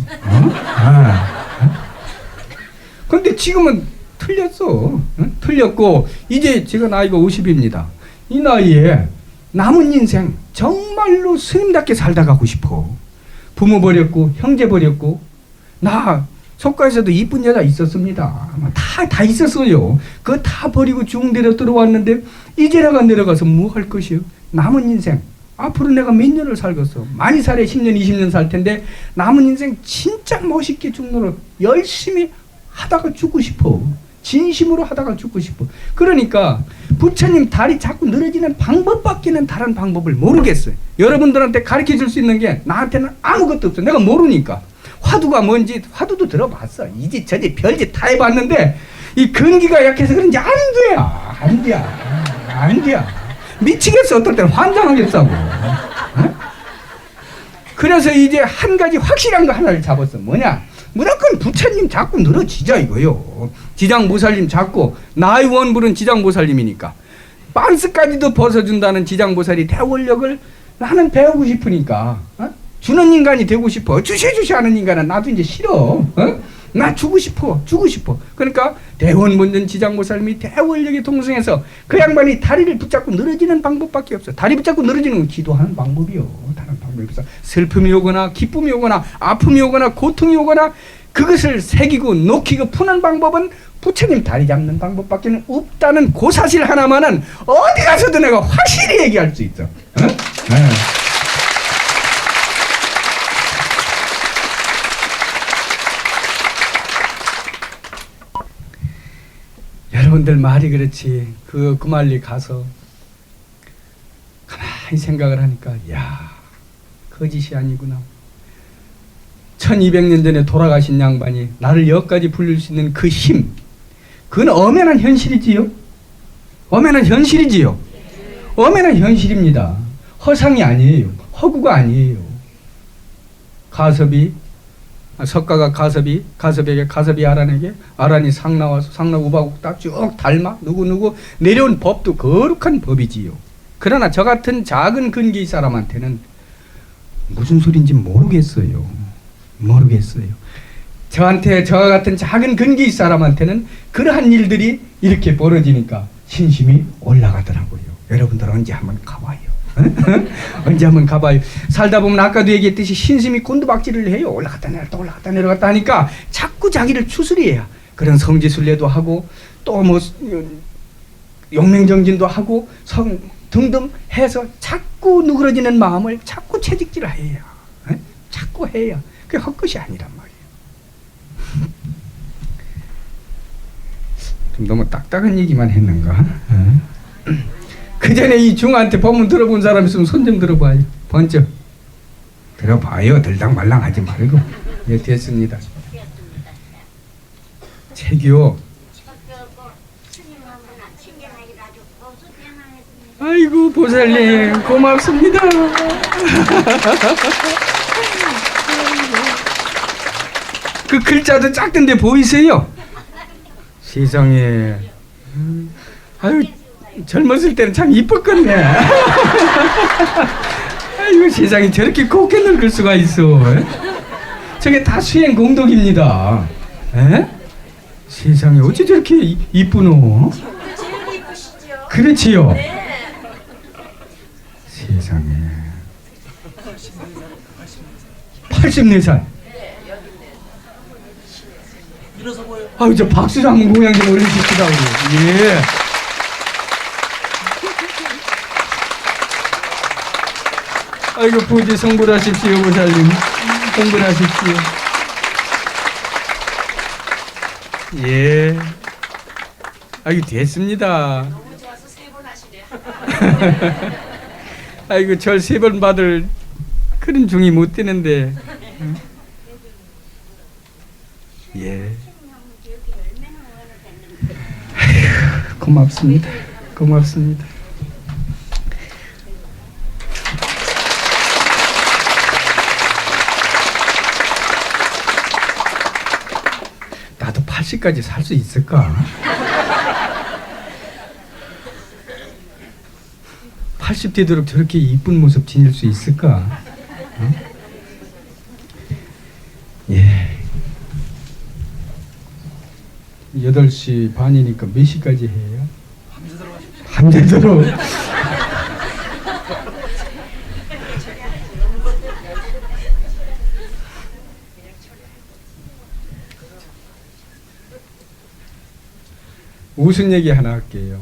근데 지금은 틀렸어. 틀렸고 이제 제가 나이가 50입니다. 이 나이에 남은 인생 정말로 스님답게 살다 가고 싶어. 부모 버렸고 형제 버렸고 나 속가에서도 이쁜 여자 있었습니다. 다 있었어요. 그거 다 버리고 중대로 들어왔는데 이제 내려가서 뭐 할 것이요? 남은 인생 앞으로 내가 몇 년을 살겠어. 많이 살에 10년 20년 살 텐데 남은 인생 진짜 멋있게 죽노로 열심히 하다가 죽고 싶어. 진심으로 하다가 죽고 싶어. 그러니까 부처님 다리 자꾸 늘어지는 방법밖에는 다른 방법을 모르겠어요. 여러분들한테 가르쳐 줄 수 있는 게 나한테는 아무것도 없어. 내가 모르니까. 화두가 뭔지 화두도 들어봤어. 이짓 저짓 별짓 다 해봤는데 이 근기가 약해서 그런지 안 돼. 안 돼. 안 돼. 미치겠어. 어떨 때는 환장하겠다고. 어? 그래서 이제 한 가지 확실한 거 하나를 잡았어. 뭐냐? 무조건 부처님 자꾸 늘어지자 이거요. 지장보살님 자꾸 나의 원불은 지장보살님이니까 빤스까지도 벗어준다는 지장보살이 대원력을 나는 배우고 싶으니까 주는 인간이 되고 싶어. 주시 하는 인간은 나도 이제 싫어. 나 주고 싶어. 그러니까 대원문전 지장보살님이 대원력에 동성해서 그 양반이 다리를 붙잡고 늘어지는 방법밖에 없어. 다리 붙잡고 늘어지는 건 기도하는 방법이요. 다른 방법이 없어. 슬픔이 오거나 기쁨이 오거나 아픔이 오거나 고통이 오거나 그것을 새기고 녹이고 푸는 방법은 부처님 다리 잡는 방법밖에 없다는 그 사실 하나만은 어디 가서도 내가 확실히 얘기할 수 있어. 여러분들 말이 그렇지. 그 말리 가서 가만히 생각을 하니까 야, 거짓이 아니구나. 1200년 전에 돌아가신 양반이 나를 여기까지 불릴 수 있는 그 힘, 그건 엄연한 현실이지요. 엄연한 현실입니다. 허상이 아니에요. 허구가 아니에요. 가섭이 석가가 가섭에게, 가섭이 아란에게, 아란이 상나와서 상나 우바국 딱 쭉 닮아 누구 내려온 법도 거룩한 법이지요. 그러나 저 같은 작은 근기의 사람한테는 무슨 소린지 모르겠어요. 저한테 저 같은 작은 근기의 사람한테는 그러한 일들이 이렇게 벌어지니까 신심이 올라가더라고요. 여러분들 언제 한번 가봐요. 언제 한번 가봐요. 살다 보면 아까도 얘기했듯이 신심이 곤두박질을 해요. 올라갔다 내려갔다 하니까 자꾸 자기를 추스리해야 그런 성지순례도 하고 또 뭐 용맹정진도 하고 등등 해서 자꾸 누그러지는 마음을 자꾸 채직질을 해야 자꾸 해야 그게 헛것이 아니란 말이에요. 좀 너무 딱딱한 얘기만 했는가? 그 전에 이 중한테 법문 들어본 사람 있으면 손 좀 들어봐요. 번쩍 들어봐요. 들당말랑 하지 말고. 예, 됐습니다. 책이요. 아이고 보살님 고맙습니다. 그 글자도 작던데 보이세요? 세상에. 아유 젊었을 때는 참 이뻤겠네. 아이고 세상에 저렇게 곱게 늙을 수가 있어. 저게 다 수행 공덕입니다. 에? 세상에 어째 저렇게 이쁘노? 그렇지요. 세상에 84살. 아유 저 박수 한번 공양 좀 올려주시다. 예. 아이고 부지 성불하십시오. 보살님 성불하십시오. 예. 아이고 됐습니다. 너무 좋아서 3번 하시네. 아이고 절 3번 받을 그런 중이 못 되는데. 예. 아이고 고맙습니다. 나도 80까지 살 수 있을까? 80 되도록 저렇게 이쁜 모습 지닐 수 있을까? 어? 예. 8시 반이니까 몇 시까지 해요? 밤새도록. 무슨 얘기 하나 할게요.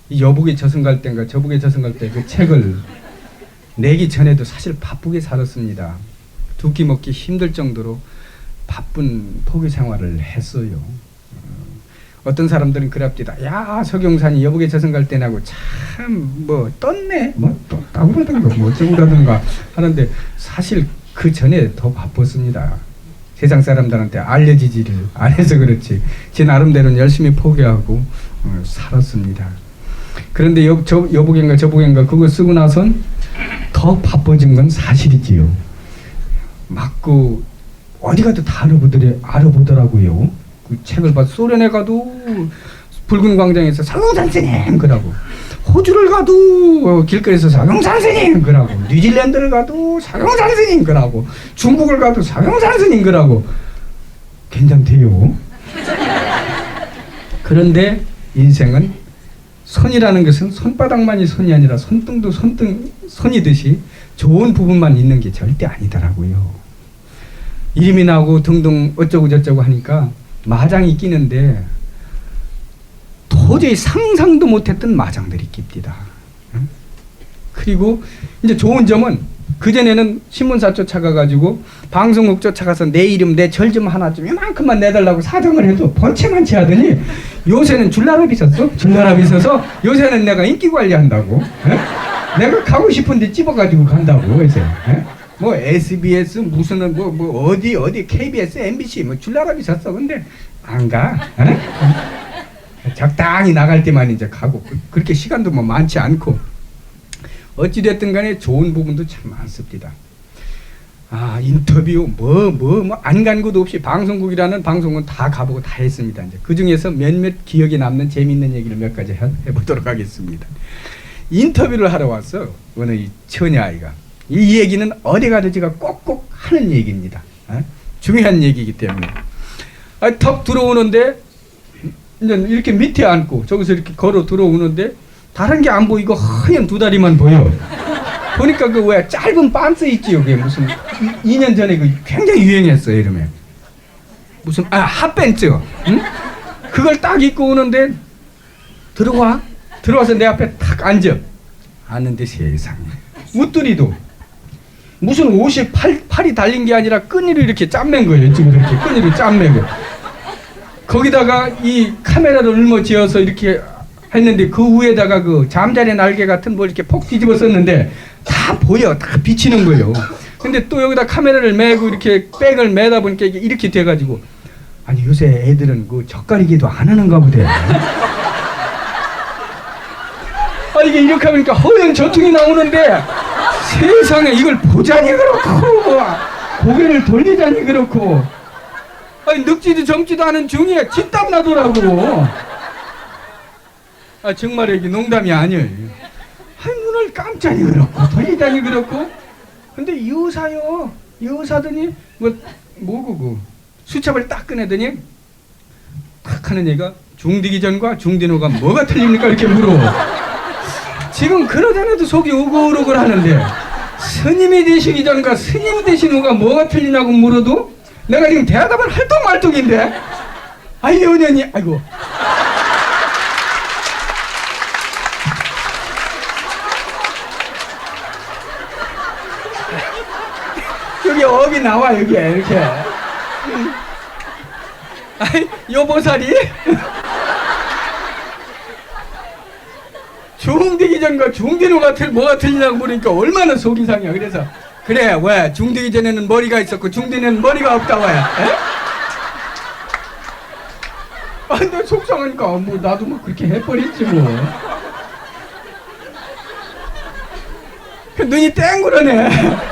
이 여북의 저승갈 때인가 저북의 저승갈 때 그 책을 내기 전에도 사실 바쁘게 살았습니다. 두 끼 먹기 힘들 정도로 바쁜 포교 생활을 했어요. 어떤 사람들은 그럽디다. 야, 서경산이 여북에 저승 갈 때나고 참 뭐 떴네, 뭐 떴다고 그러던가 뭐 어쩌고 그러던가 하는데 사실 그 전에 더 바빴습니다. 세상 사람들한테 알려지지를 안 해서 그렇지 제 나름대로는 열심히 포교하고 살았습니다. 그런데 여북인가 저북인가 그거 쓰고 나선 더 바빠진 건 사실이지요. 맞고 어디 가도 다 알아보더라고요. 그 책을 봐도 소련에 가도 붉은 광장에서 서경산 스님 그러고, 호주를 가도 길거리에서 서경산 스님 그러고, 뉴질랜드를 가도 서경산 스님 그러고, 중국을 가도 서경산 스님 그러고. 괜찮대요. 그런데 인생은 손이라는 것은 손바닥만이 손이 아니라 손등도 손이듯이 좋은 부분만 있는 게 절대 아니더라고요. 이름이 나오고 등등 어쩌고 저쩌고 하니까 마장이 끼는데 도저히 상상도 못했던 마장들이 낍니다. 그리고 이제 좋은 점은 그전에는 신문사 쫓아가가지고 방송국 쫓아가서 내 이름 내 절 좀 하나 좀 이만큼만 내달라고 사정을 해도 번체만치 하더니 요새는 줄나랍이 있었어. 줄나랍이 있어서 요새는 내가 인기 관리한다고. 내가 가고 싶은데 집어가지고 간다고 이제. 뭐 SBS 무슨 뭐 어디 KBS MBC 뭐 줄나랍이 있었어. 근데 안 가. 적당히 나갈 때만 이제 가고 그렇게 시간도 뭐 많지 않고 어찌됐든 간에 좋은 부분도 참 많습니다. 아, 인터뷰 뭐 안 간 곳도 없이 방송국이라는 방송은 다 가보고 다 했습니다. 이제 그 중에서 몇몇 기억에 남는 재미있는 얘기를 몇 가지 해보도록 하겠습니다. 인터뷰를 하러 왔어. 어느 이 처녀아이가. 이 얘기는 어디 가도 제가 꼭꼭 하는 얘기입니다. 중요한 얘기이기 때문에. 턱 들어오는데 이제 이렇게 밑에 앉고 저기서 이렇게 걸어 들어오는데 다른 게 안 보이고 하얀 두 다리만 보여. 보니까 그 왜 짧은 빤스 있지 여기 무슨 2년 전에 그 굉장히 유행했어요 이름에 무슨 핫팬츠. 응? 그걸 딱 입고 오는데 들어와서 내 앞에 탁 앉는데 세상에 웃두리도 무슨 옷이 팔이 달린 게 아니라 끈이로 이렇게 짬맨 거예요. 지금 이렇게 끈이로 짬매고 거기다가 이 카메라를 울머지어서 이렇게 했는데 그 위에다가 그 잠자리 날개 같은 걸 이렇게 폭 뒤집어 썼는데 다 보여. 다 비치는 거예요. 근데 또 여기다 카메라를 메고 이렇게 백을 매다 보니까 이렇게 돼가지고 아니 요새 애들은 그 젓가리기도 안 하는가 보대. 이게 이렇게 하니까 허연 저통이 나오는데 세상에 이걸 보자니 그렇고 고개를 돌리자니 그렇고 늙지도 젊지도 않은 중에 진땀 나더라고. 정말 이게 농담이 아니에요. 눈을 깜짝이 그렇고 돌리자니 그렇고. 근데 여사요. 여사더니 뭐고 수첩을 딱 꺼내더니 탁 하는 얘가 중디기 전과 중디노가 뭐가 틀립니까 이렇게 물어. 지금 그러자니도 속이 우글우글 하는데 스님이 되시기 전과 스님 되신 후가 뭐가 틀리냐고 물어도 내가 지금 대답을 할떡말떡인데 연연이 아이고 여기 업이 나와 여기 이렇게 여보살이 중되기 전과 중되노가 뭐가 틀리냐고 물으니까 얼마나 속이 상해. 그래서 그래 왜 중되기 전에는 머리가 있었고 중되는 머리가 없다 왜? 근데 속상하니까 뭐 나도 뭐 그렇게 해버렸지 뭐. 눈이 땡그러네.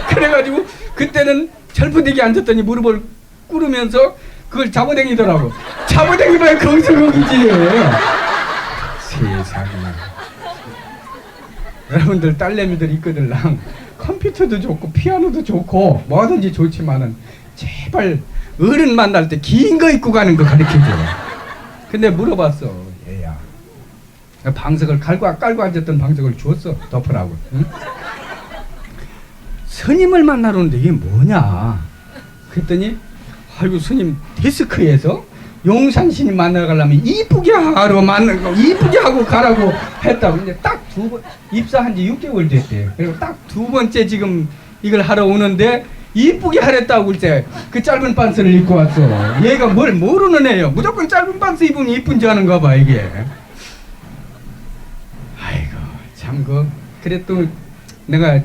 그래가지고 그때는 철푸대기 앉았더니 무릎을 꿇으면서 그걸 잡아당기더라고. 잡아당기면 거기서 거기지. 세상에. 여러분들 딸내미들 있거들랑 컴퓨터도 좋고 피아노도 좋고 뭐든지 좋지만은 제발 어른 만날 때 긴 거 입고 가는 거 가르쳐줘. 근데 물어봤어. 얘야 방석을 깔고 앉았던 방석을 주었어 덮으라고. 응? 스님을 만나러 오는데 이게 뭐냐 그랬더니 아이고 스님 데스크에서 용산 스님 만나러 가려면 이쁘게 하고 가라고 했다고. 이제 딱 2번 입사한 지 6개월 됐대. 그리고 딱 2번째 지금 이걸 하러 오는데 이쁘게 하랬다고 글쎄 그 짧은 반스를 입고 왔어. 얘가 뭘 모르는 애요. 무조건 짧은 반스 입으면 이쁜지 아는가 봐 이게. 아이고 참 그래 또 내가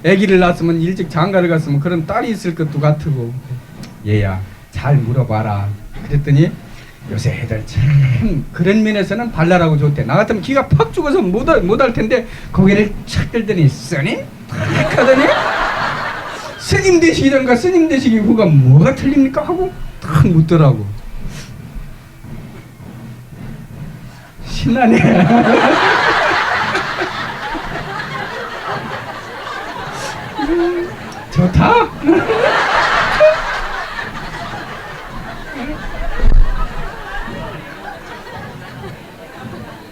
아기를 낳았으면 일찍 장가를 갔으면 그런 딸이 있을 것도 같고. 얘야 잘 물어봐라. 그랬더니 요새 애들 참 그런 면에서는 발랄하고 좋대. 나 같으면 기가 팍 죽어서 못할 텐데 고개를 착 들더니 스님? 탁 하더니 스님 되시기던가 스님 되시기 후가 뭐가 틀립니까? 하고 탁 묻더라고. 신나네. 좋다.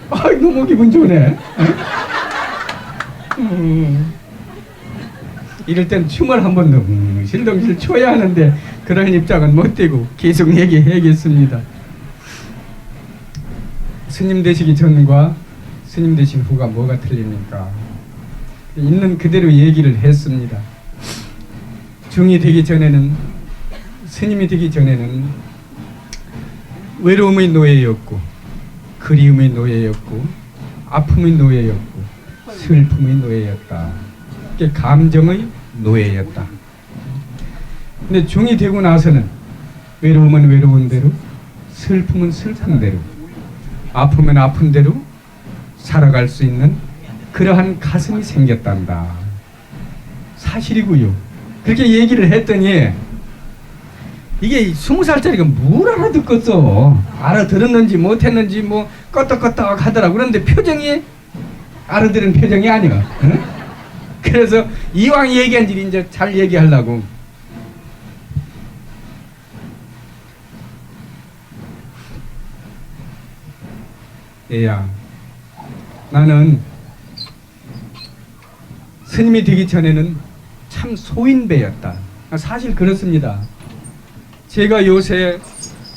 아이 너무 기분 좋네. 이럴 땐 춤을 한번 덩실덩실 춰야 하는데 그런 입장은 못 되고 계속 얘기해야겠습니다. 스님 되시기 전과 스님 되신 후가 뭐가 틀립니까? 있는 그대로 얘기를 했습니다. 중이 되기 전에는, 스님이 되기 전에는 외로움의 노예였고, 그리움의 노예였고, 아픔의 노예였고, 슬픔의 노예였다. 이게 감정의 노예였다. 근데 중이 되고 나서는 외로움은 외로운 대로, 슬픔은 슬픈 대로, 아프면 아픈 대로 살아갈 수 있는 그러한 가슴이 생겼단다. 사실이고요. 그렇게 얘기를 했더니 이게 20살짜리가 뭘 알아듣겠어. 알아들었는지 못했는지 뭐 껐덕껐덕 하더라고. 그런데 표정이 알아들은 표정이 아니야. 응? 그래서 이왕 얘기한 일 이제 잘 얘기하려고. 얘야, 나는 스님이 되기 전에는 참 소인배였다. 사실 그렇습니다. 제가 요새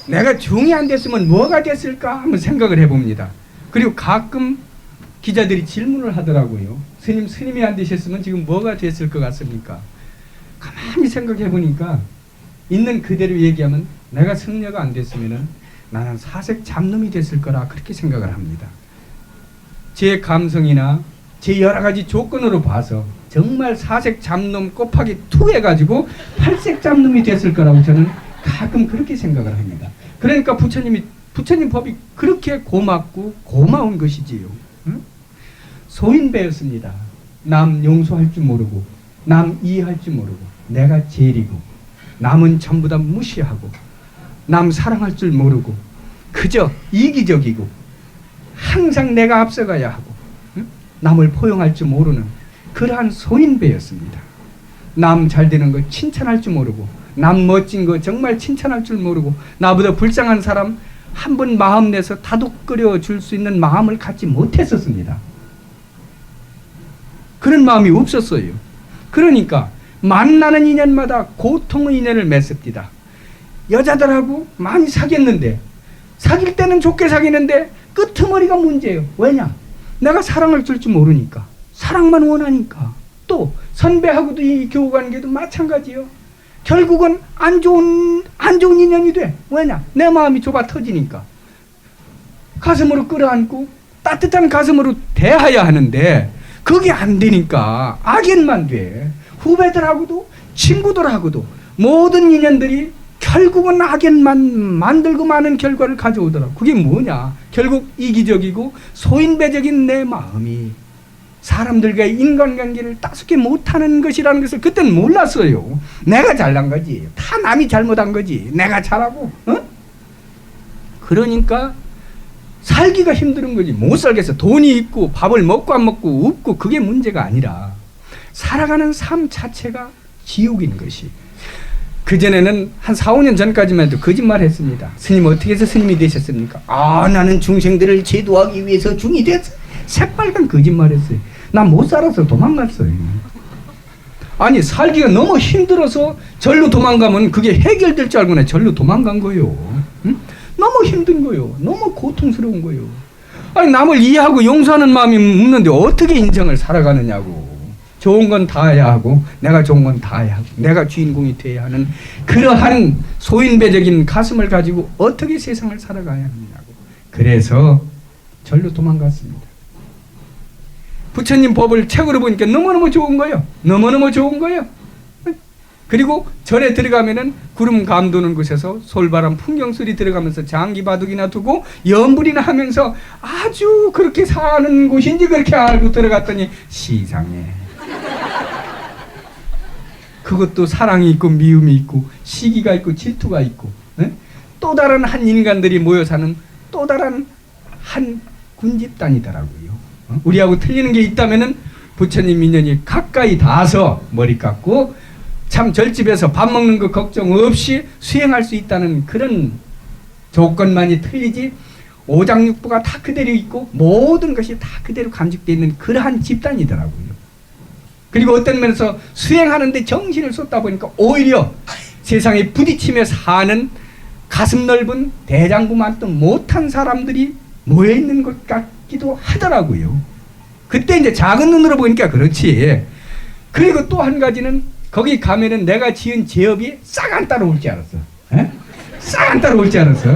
내가 중이 안 됐으면 뭐가 됐을까 한번 생각을 해봅니다. 그리고 가끔 기자들이 질문을 하더라고요. 스님이 안 되셨으면 지금 뭐가 됐을 것 같습니까? 가만히 생각해 보니까 있는 그대로 얘기하면 내가 승려가 안 됐으면 나는 사색 잡놈이 됐을 거라 그렇게 생각을 합니다. 제 감성이나 제 여러 가지 조건으로 봐서 정말 사색 잡놈 곱하기 2 해가지고 8색 잡놈이 됐을 거라고 저는 가끔 그렇게 생각을 합니다. 그러니까 부처님 법이 그렇게 고맙고 고마운 것이지요. 응? 소인배였습니다. 남 용서할 줄 모르고 남 이해할 줄 모르고 내가 제일이고 남은 전부 다 무시하고 남 사랑할 줄 모르고 그저 이기적이고 항상 내가 앞서가야 하고 응? 남을 포용할 줄 모르는 그러한 소인배였습니다. 남 잘되는 거 칭찬할 줄 모르고 남 멋진 거 정말 칭찬할 줄 모르고 나보다 불쌍한 사람 한 번 마음 내서 다독거려 줄 수 있는 마음을 갖지 못했었습니다. 그런 마음이 없었어요. 그러니까 만나는 인연마다 고통의 인연을 맺습니다. 여자들하고 많이 사귀었는데 사귈 때는 좋게 사귀는데 끄트머리가 문제예요. 왜냐? 내가 사랑을 줄 줄 모르니까. 사랑만 원하니까. 또 선배하고도 이 교우관계도 마찬가지요. 결국은 안 좋은 인연이 돼. 왜냐? 내 마음이 좁아 터지니까. 가슴으로 끌어안고 따뜻한 가슴으로 대해야 하는데 그게 안 되니까 악연만 돼. 후배들하고도 친구들하고도 모든 인연들이 결국은 악연만 만들고 마는 결과를 가져오더라고. 그게 뭐냐? 결국 이기적이고 소인배적인 내 마음이 사람들과의 인간관계를 따숩게 못하는 것이라는 것을 그때는 몰랐어요. 내가 잘난 거지. 다 남이 잘못한 거지. 내가 잘하고. 어? 그러니까 살기가 힘든 거지. 못 살겠어. 돈이 있고 밥을 먹고 안 먹고 없고 그게 문제가 아니라 살아가는 삶 자체가 지옥인 것이. 그전에는 한 4, 5년 전까지만 해도 거짓말 했습니다. 스님 어떻게 해서 스님이 되셨습니까? 아, 나는 중생들을 제도하기 위해서 중이 됐어. 새빨간 거짓말 했어요. 난 못 살아서 도망갔어요. 아니 살기가 너무 힘들어서 절로 도망가면 그게 해결될 줄 알고 내 절로 도망간 거예요. 응? 너무 힘든 거예요. 너무 고통스러운 거예요. 아니 남을 이해하고 용서하는 마음이 없는데 어떻게 인생을 살아가느냐고. 좋은 건 다 해야 하고 내가 좋은 건 다 해야 하고 내가 주인공이 돼야 하는 그러한 소인배적인 가슴을 가지고 어떻게 세상을 살아가야 하느냐고. 그래서 절로 도망갔습니다. 부처님 법을 책으로 보니까 너무너무 좋은 거예요. 너무너무 좋은 거예요. 그리고 절에 들어가면은 구름 감도는 곳에서 솔바람 풍경소리 들어가면서 장기 바둑이나 두고 연불이나 하면서 아주 그렇게 사는 곳인지 그렇게 알고 들어갔더니 시상해. 그것도 사랑이 있고 미움이 있고 시기가 있고 질투가 있고 또 다른 한 인간들이 모여 사는 또 다른 한 군집단이더라고요. 우리하고 틀리는 게 있다면은 부처님 인연이 가까이 닿아서 머리 깎고 참 절집에서 밥 먹는 거 걱정 없이 수행할 수 있다는 그런 조건만이 틀리지 오장육부가 다 그대로 있고 모든 것이 다 그대로 간직되어 있는 그러한 집단이더라고요. 그리고 어떤 면에서 수행하는데 정신을 쏟다 보니까 오히려 세상에 부딪히며 사는 가슴 넓은 대장부만도 못한 사람들이 모여있는 것 같기도 하더라고요. 그때 이제 작은 눈으로 보니까 그렇지. 그리고 또 한 가지는 거기 가면은 내가 지은 제업이 싹 안 따라올 줄 알았어. 싹 안 따라올 줄 알았어.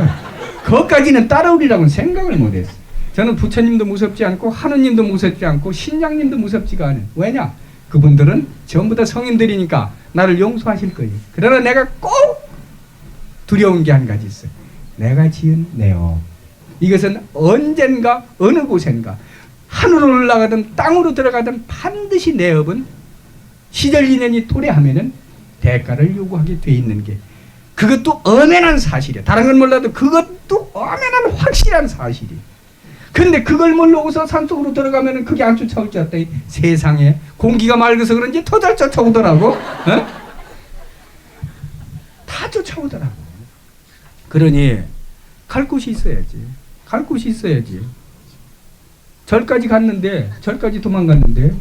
거기까지는 따라오리라고는 생각을 못했어. 저는 부처님도 무섭지 않고 하느님도 무섭지 않고 신장님도 무섭지가 않아요. 왜냐? 그분들은 전부 다 성인들이니까 나를 용서하실 거예요. 그러나 내가 꼭 두려운 게 한 가지 있어요. 내가 지은 내업. 이것은 언젠가 어느 곳엔가 하늘로 올라가든 땅으로 들어가든 반드시 내업은 시절 인연이 도래하면은 대가를 요구하게 돼 있는 게 그것도 엄연한 사실이야. 다른 건 몰라도 그것도 엄연한 확실한 사실이야. 근데 그걸 모르고서 산속으로 들어가면은 그게 안 쫓아올 줄 알았더니 세상에 공기가 맑아서 그런지 더 잘 쫓아오더라고. 다 쫓아오더라고. 그러니 갈 곳이 있어야지. 갈 곳이 있어야지. 절까지 갔는데 절까지 도망갔는데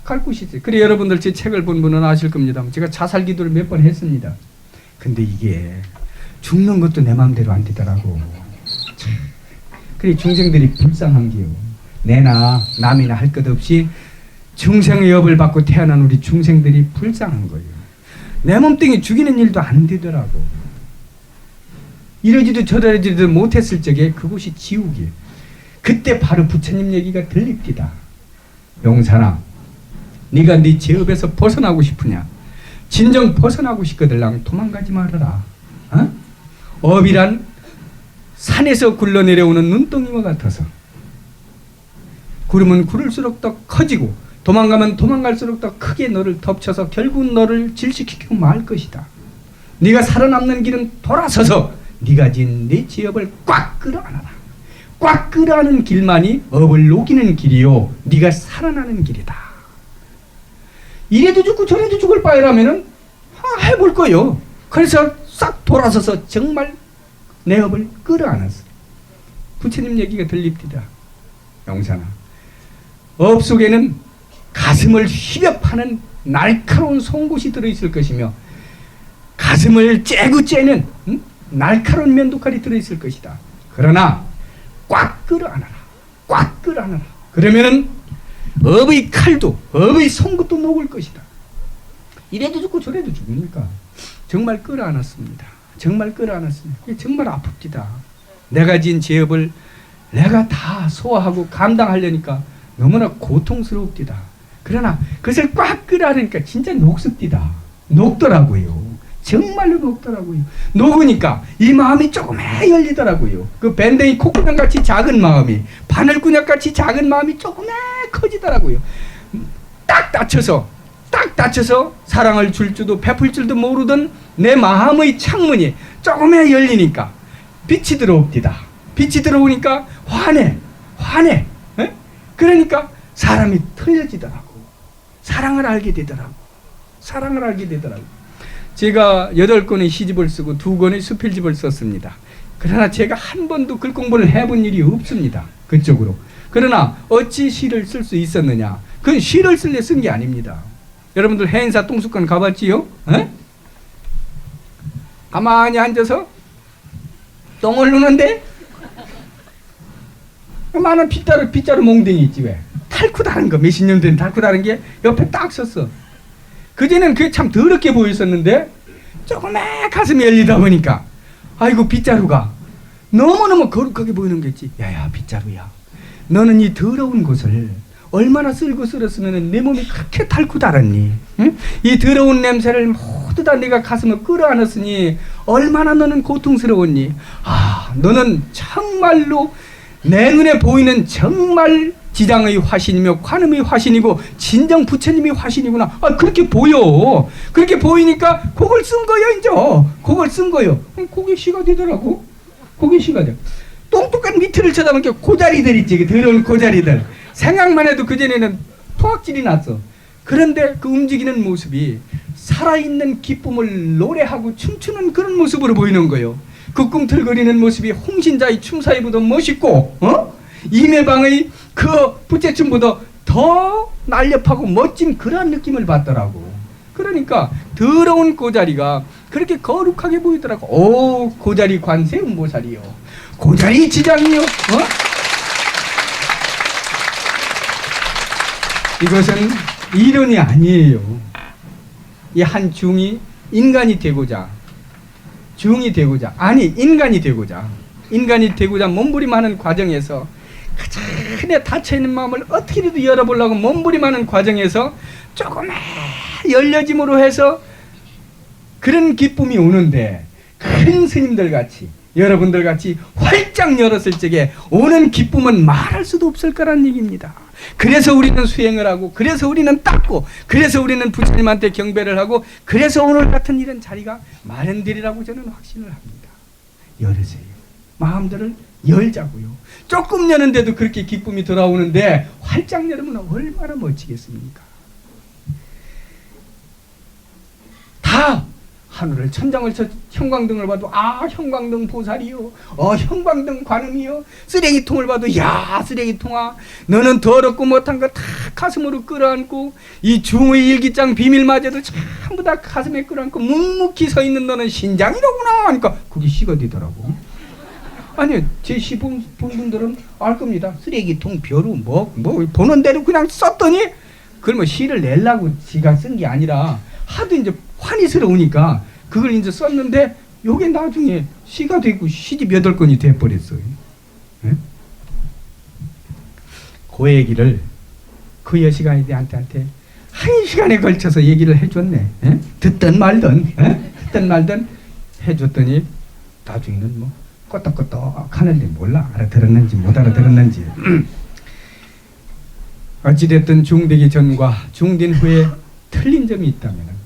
갈 곳이 있어요. 그래 여러분들 제 책을 본 분은 아실 겁니다. 제가 자살 기도를 몇 번 했습니다. 근데 이게 죽는 것도 내 마음대로 안 되더라고. 그래 중생들이 불쌍한 게요. 내나 남이나 할 것 없이 중생의 업을 받고 태어난 우리 중생들이 불쌍한 거예요. 내 몸뚱이 죽이는 일도 안 되더라고. 이러지도 저러지도 못했을 적에 그곳이 지옥이에요. 그때 바로 부처님 얘기가 들립니다. 용사나 네가 네 제업에서 벗어나고 싶으냐? 진정 벗어나고 싶거들랑 도망가지 말아라. 업이란 산에서 굴러내려오는 눈덩이와 같아서 구름은 구를수록 더 커지고 도망가면 도망갈수록 더 크게 너를 덮쳐서 결국 너를 질식시키고 말 것이다. 네가 살아남는 길은 돌아서서 네가 지은 네 제업을 꽉 끌어안아라. 꽉 끌어안는 길만이 업을 녹이는 길이요 네가 살아나는 길이다. 이래도 죽고 저래도 죽을 바에라면은 해볼 거요. 그래서 싹 돌아서서 정말 내 업을 끌어안았어. 부처님 얘기가 들립니다. 영산아, 업 속에는 가슴을 휘려 파는 날카로운 송곳이 들어있을 것이며 가슴을 째고 째는 날카로운 면도칼이 들어있을 것이다. 그러나 꽉 끌어안아라. 꽉 끌어안아라. 그러면은 업의 칼도 업의 송곳도 녹을 것이다. 이래도 죽고 저래도 죽으니까 정말 끌어안았습니다. 정말 끌어안았습니다. 정말 아픕니다. 내가 지은 제업을 내가 다 소화하고 감당하려니까 너무나 고통스럽디다. 그러나 그것을 꽉 끌어안으니까 진짜 녹습디다. 녹더라고요. 정말로 녹더라고요. 녹으니까 이 마음이 조금에 열리더라고요. 그 밴댕이 콧구멍같이 작은 마음이 바늘구녕같이 작은 마음이 조금에 커지더라고요. 딱 다쳐서 사랑을 줄 줄도 베풀 줄도 모르던 내 마음의 창문이 조금에 열리니까 빛이 들어옵니다. 빛이 들어오니까 환해. 에? 그러니까 사람이 틀려지더라고. 사랑을 알게 되더라고. 제가 8권의 시집을 쓰고 2권의 수필집을 썼습니다. 그러나 제가 한 번도 글 공부를 해본 일이 없습니다. 그쪽으로. 그러나 어찌 시를 쓸 수 있었느냐? 그건 시를 쓸래 쓴 게 아닙니다. 여러분들 해인사 똥수관 가봤지요? 에? 가만히 앉아서 똥을 누는데 많은 빗자루 몽둥이 있지 왜? 다 닳고 다른 거, 몇십 년 된 닳고 다른 게 옆에 딱 섰어. 그제는 그게 참 더럽게 보였었는데 조금만 가슴이 열리다 보니까 아이고 빗자루가 너무너무 거룩하게 보이는 거지. 야야 빗자루야, 너는 이 더러운 곳을 얼마나 쓸고 쓸었으면 내 몸이 그렇게 닳고 달았니? 응? 이 더러운 냄새를 모두 다 내가 가슴을 끌어안았으니 얼마나 너는 고통스러웠니? 아, 너는 정말로 내 눈에 보이는 정말 지장의 화신이며 관음의 화신이고 진정 부처님의 화신이구나. 아, 그렇게 보여. 그렇게 보이니까 그걸 쓴 거예요. 이제 그걸 쓴 거예요. 그게 시가 되더라고. 그게 시가 돼. 똑똑한 밑을 쳐다보니까 고자리들 있지, 더러운 고자리들. 생각만 해도 그전에는 토악질이 났어. 그런데 그 움직이는 모습이 살아있는 기쁨을 노래하고 춤추는 그런 모습으로 보이는 거예요. 그 꿈틀거리는 모습이 홍신자의 춤사위보다 멋있고, 임해방의 그 부채춤보다 더 날렵하고 멋진 그런 느낌을 받더라고. 그러니까 더러운 고자리가 그렇게 거룩하게 보이더라고. 오, 고자리 관세 음보살이요, 고자리 지장이요. 이것은 이론이 아니에요. 이 한 중이 인간이 되고자 인간이 되고자 몸부림하는 과정에서 가장 내 닫혀있는 마음을 어떻게라도 열어보려고 몸부림하는 과정에서 조금만 열려짐으로 해서 그런 기쁨이 오는데, 큰 스님들 같이 여러분들 같이 활짝 열었을 적에 오는 기쁨은 말할 수도 없을 거란 얘기입니다. 그래서 우리는 수행을 하고, 그래서 우리는 닦고, 그래서 우리는 부처님한테 경배를 하고, 그래서 오늘 같은 이런 자리가 마련되리라고 저는 확신을 합니다. 열으세요. 마음들을 열자고요. 조금 여는데도 그렇게 기쁨이 돌아오는데 활짝 열으면 얼마나 멋지겠습니까? 다 하늘을 천장을 쳐 형광등을 봐도 아, 형광등 보살이요, 형광등 관음이요. 쓰레기통을 봐도 야, 쓰레기통아, 너는 더럽고 못한 거 다 가슴으로 끌어안고, 이 중의 일기장 비밀마저도 전부 다 가슴에 끌어안고 묵묵히 서 있는 너는 신장이로구나 하니까 그게 시가 되더라고. 아니, 제 시 본 분들은 알 겁니다. 쓰레기통 벼루 뭐 보는 대로 그냥 썼더니, 그러면 시를 내려고 지가 쓴 게 아니라 하도 이제 환희스러우니까 그걸 이제 썼는데 요게 나중에 시가 되고 시집 8권이 돼버렸어요. 네? 그 얘기를 그 여시간이한테 1시간에 걸쳐서 얘기를 해줬네. 네? 듣든 말든 해줬더니 나중에는 뭐 껐덕껐덕 하는데 몰라 알아들었는지 못 알아들었는지. 어찌됐든 중되기 전과 중된 후에 틀린 점이 있다면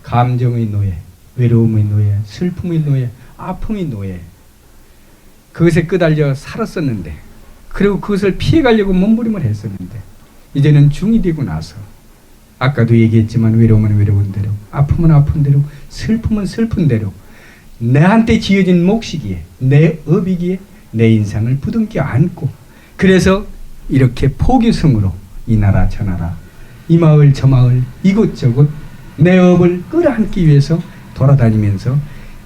감정의 노예, 외로움의 노예, 슬픔의 노예, 아픔의 노예, 그것에 끄달려 살았었는데, 그리고 그것을 피해가려고 몸부림을 했었는데, 이제는 중이 되고 나서 아까도 얘기했지만 외로움은 외로운 대로, 아픔은 아픈 대로, 슬픔은 슬픈 대로 내한테 지어진 몫이기에, 내 업이기에 내 인상을 부둥켜 안고, 그래서 이렇게 포교성으로 이 나라 저 나라, 이 마을 저 마을, 이곳저곳 내 업을 끌어안기 위해서 돌아다니면서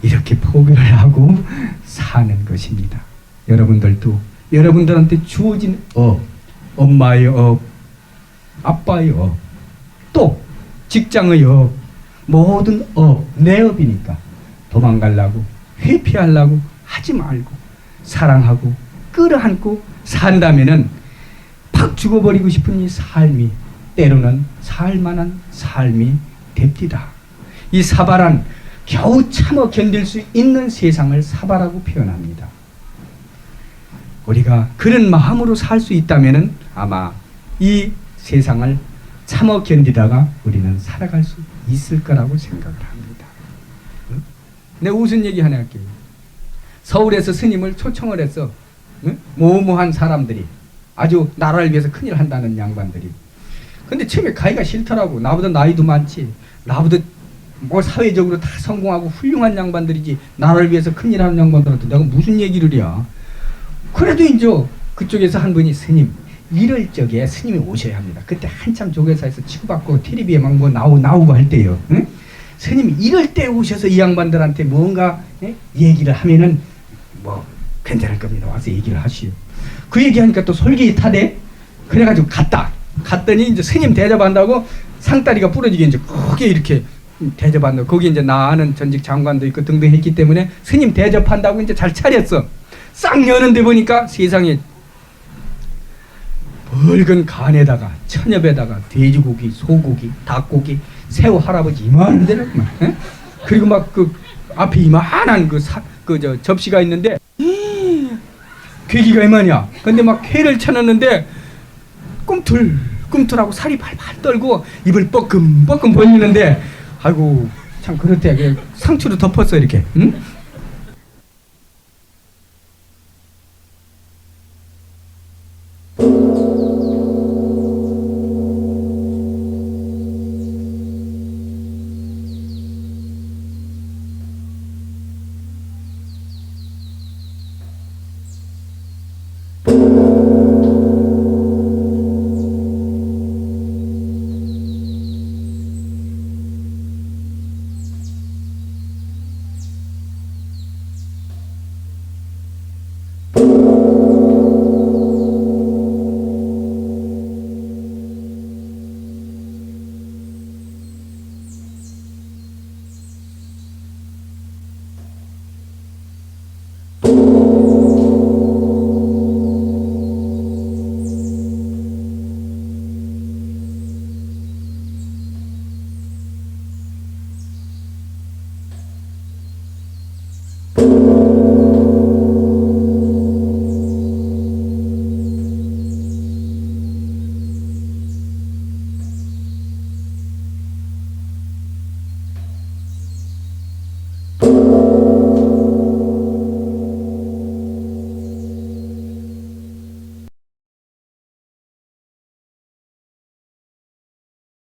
이렇게 포교를 하고 사는 것입니다. 여러분들도 여러분들한테 주어진 업, 엄마의 업, 아빠의 업, 또 직장의 업, 모든 업, 내 업이니까 도망가려고, 회피하려고 하지 말고 사랑하고 끌어안고 산다면은 팍 죽어버리고 싶은 이 삶이 때로는 살만한 삶이 됩니다. 이 사바란 겨우 참아 견딜 수 있는 세상을 사바라고 표현합니다. 우리가 그런 마음으로 살 수 있다면 아마 이 세상을 참아 견디다가 우리는 살아갈 수 있을 거라고 생각을 합니다. 내가 무슨 얘기 하나 할게요. 서울에서 스님을 초청을 했어. 모모한 사람들이, 아주 나라를 위해서 큰일 한다는 양반들이. 근데 처음에 가기가 싫더라고. 나보다 나이도 많지, 나보다 뭐 사회적으로 다 성공하고 훌륭한 양반들이지, 나라를 위해서 큰일 하는 양반들한테 내가 무슨 얘기를 해야. 그래도 이제 그쪽에서 한 분이, 스님 이럴 적에 스님이 오셔야 합니다. 그때 한참 조계사에서 치고받고 텔레비에 막 뭐 나오고 할 때요. 응? 스님이 이럴 때 오셔서 이 양반들한테 뭔가 얘기를 하면은 뭐 괜찮을 겁니다. 와서 얘기를 하시오. 그 얘기하니까 또 솔깃하대. 그래가지고 갔더니 이제 스님 대접한다고 상다리가 부러지게 이제 크게 이렇게 대접한다고. 거기 이제 나 아는 전직 장관도 있고 등등 했기 때문에 스님 대접한다고 이제 잘 차렸어. 싹 여는데 보니까 세상에 붉은 간에다가 천엽에다가 돼지고기, 소고기, 닭고기, 새우 할아버지 이만한 데는 그리고 막 그 앞에 이만한 저 접시가 있는데 괴기가 이만이야. 근데 막 회를 쳐놨는데 꿈틀꿈틀하고 살이 발발 떨고 입을 뻐끔뻐끔 벌리는데 아이고 참 그렇대. 그냥 상추로 덮었어 이렇게. 응?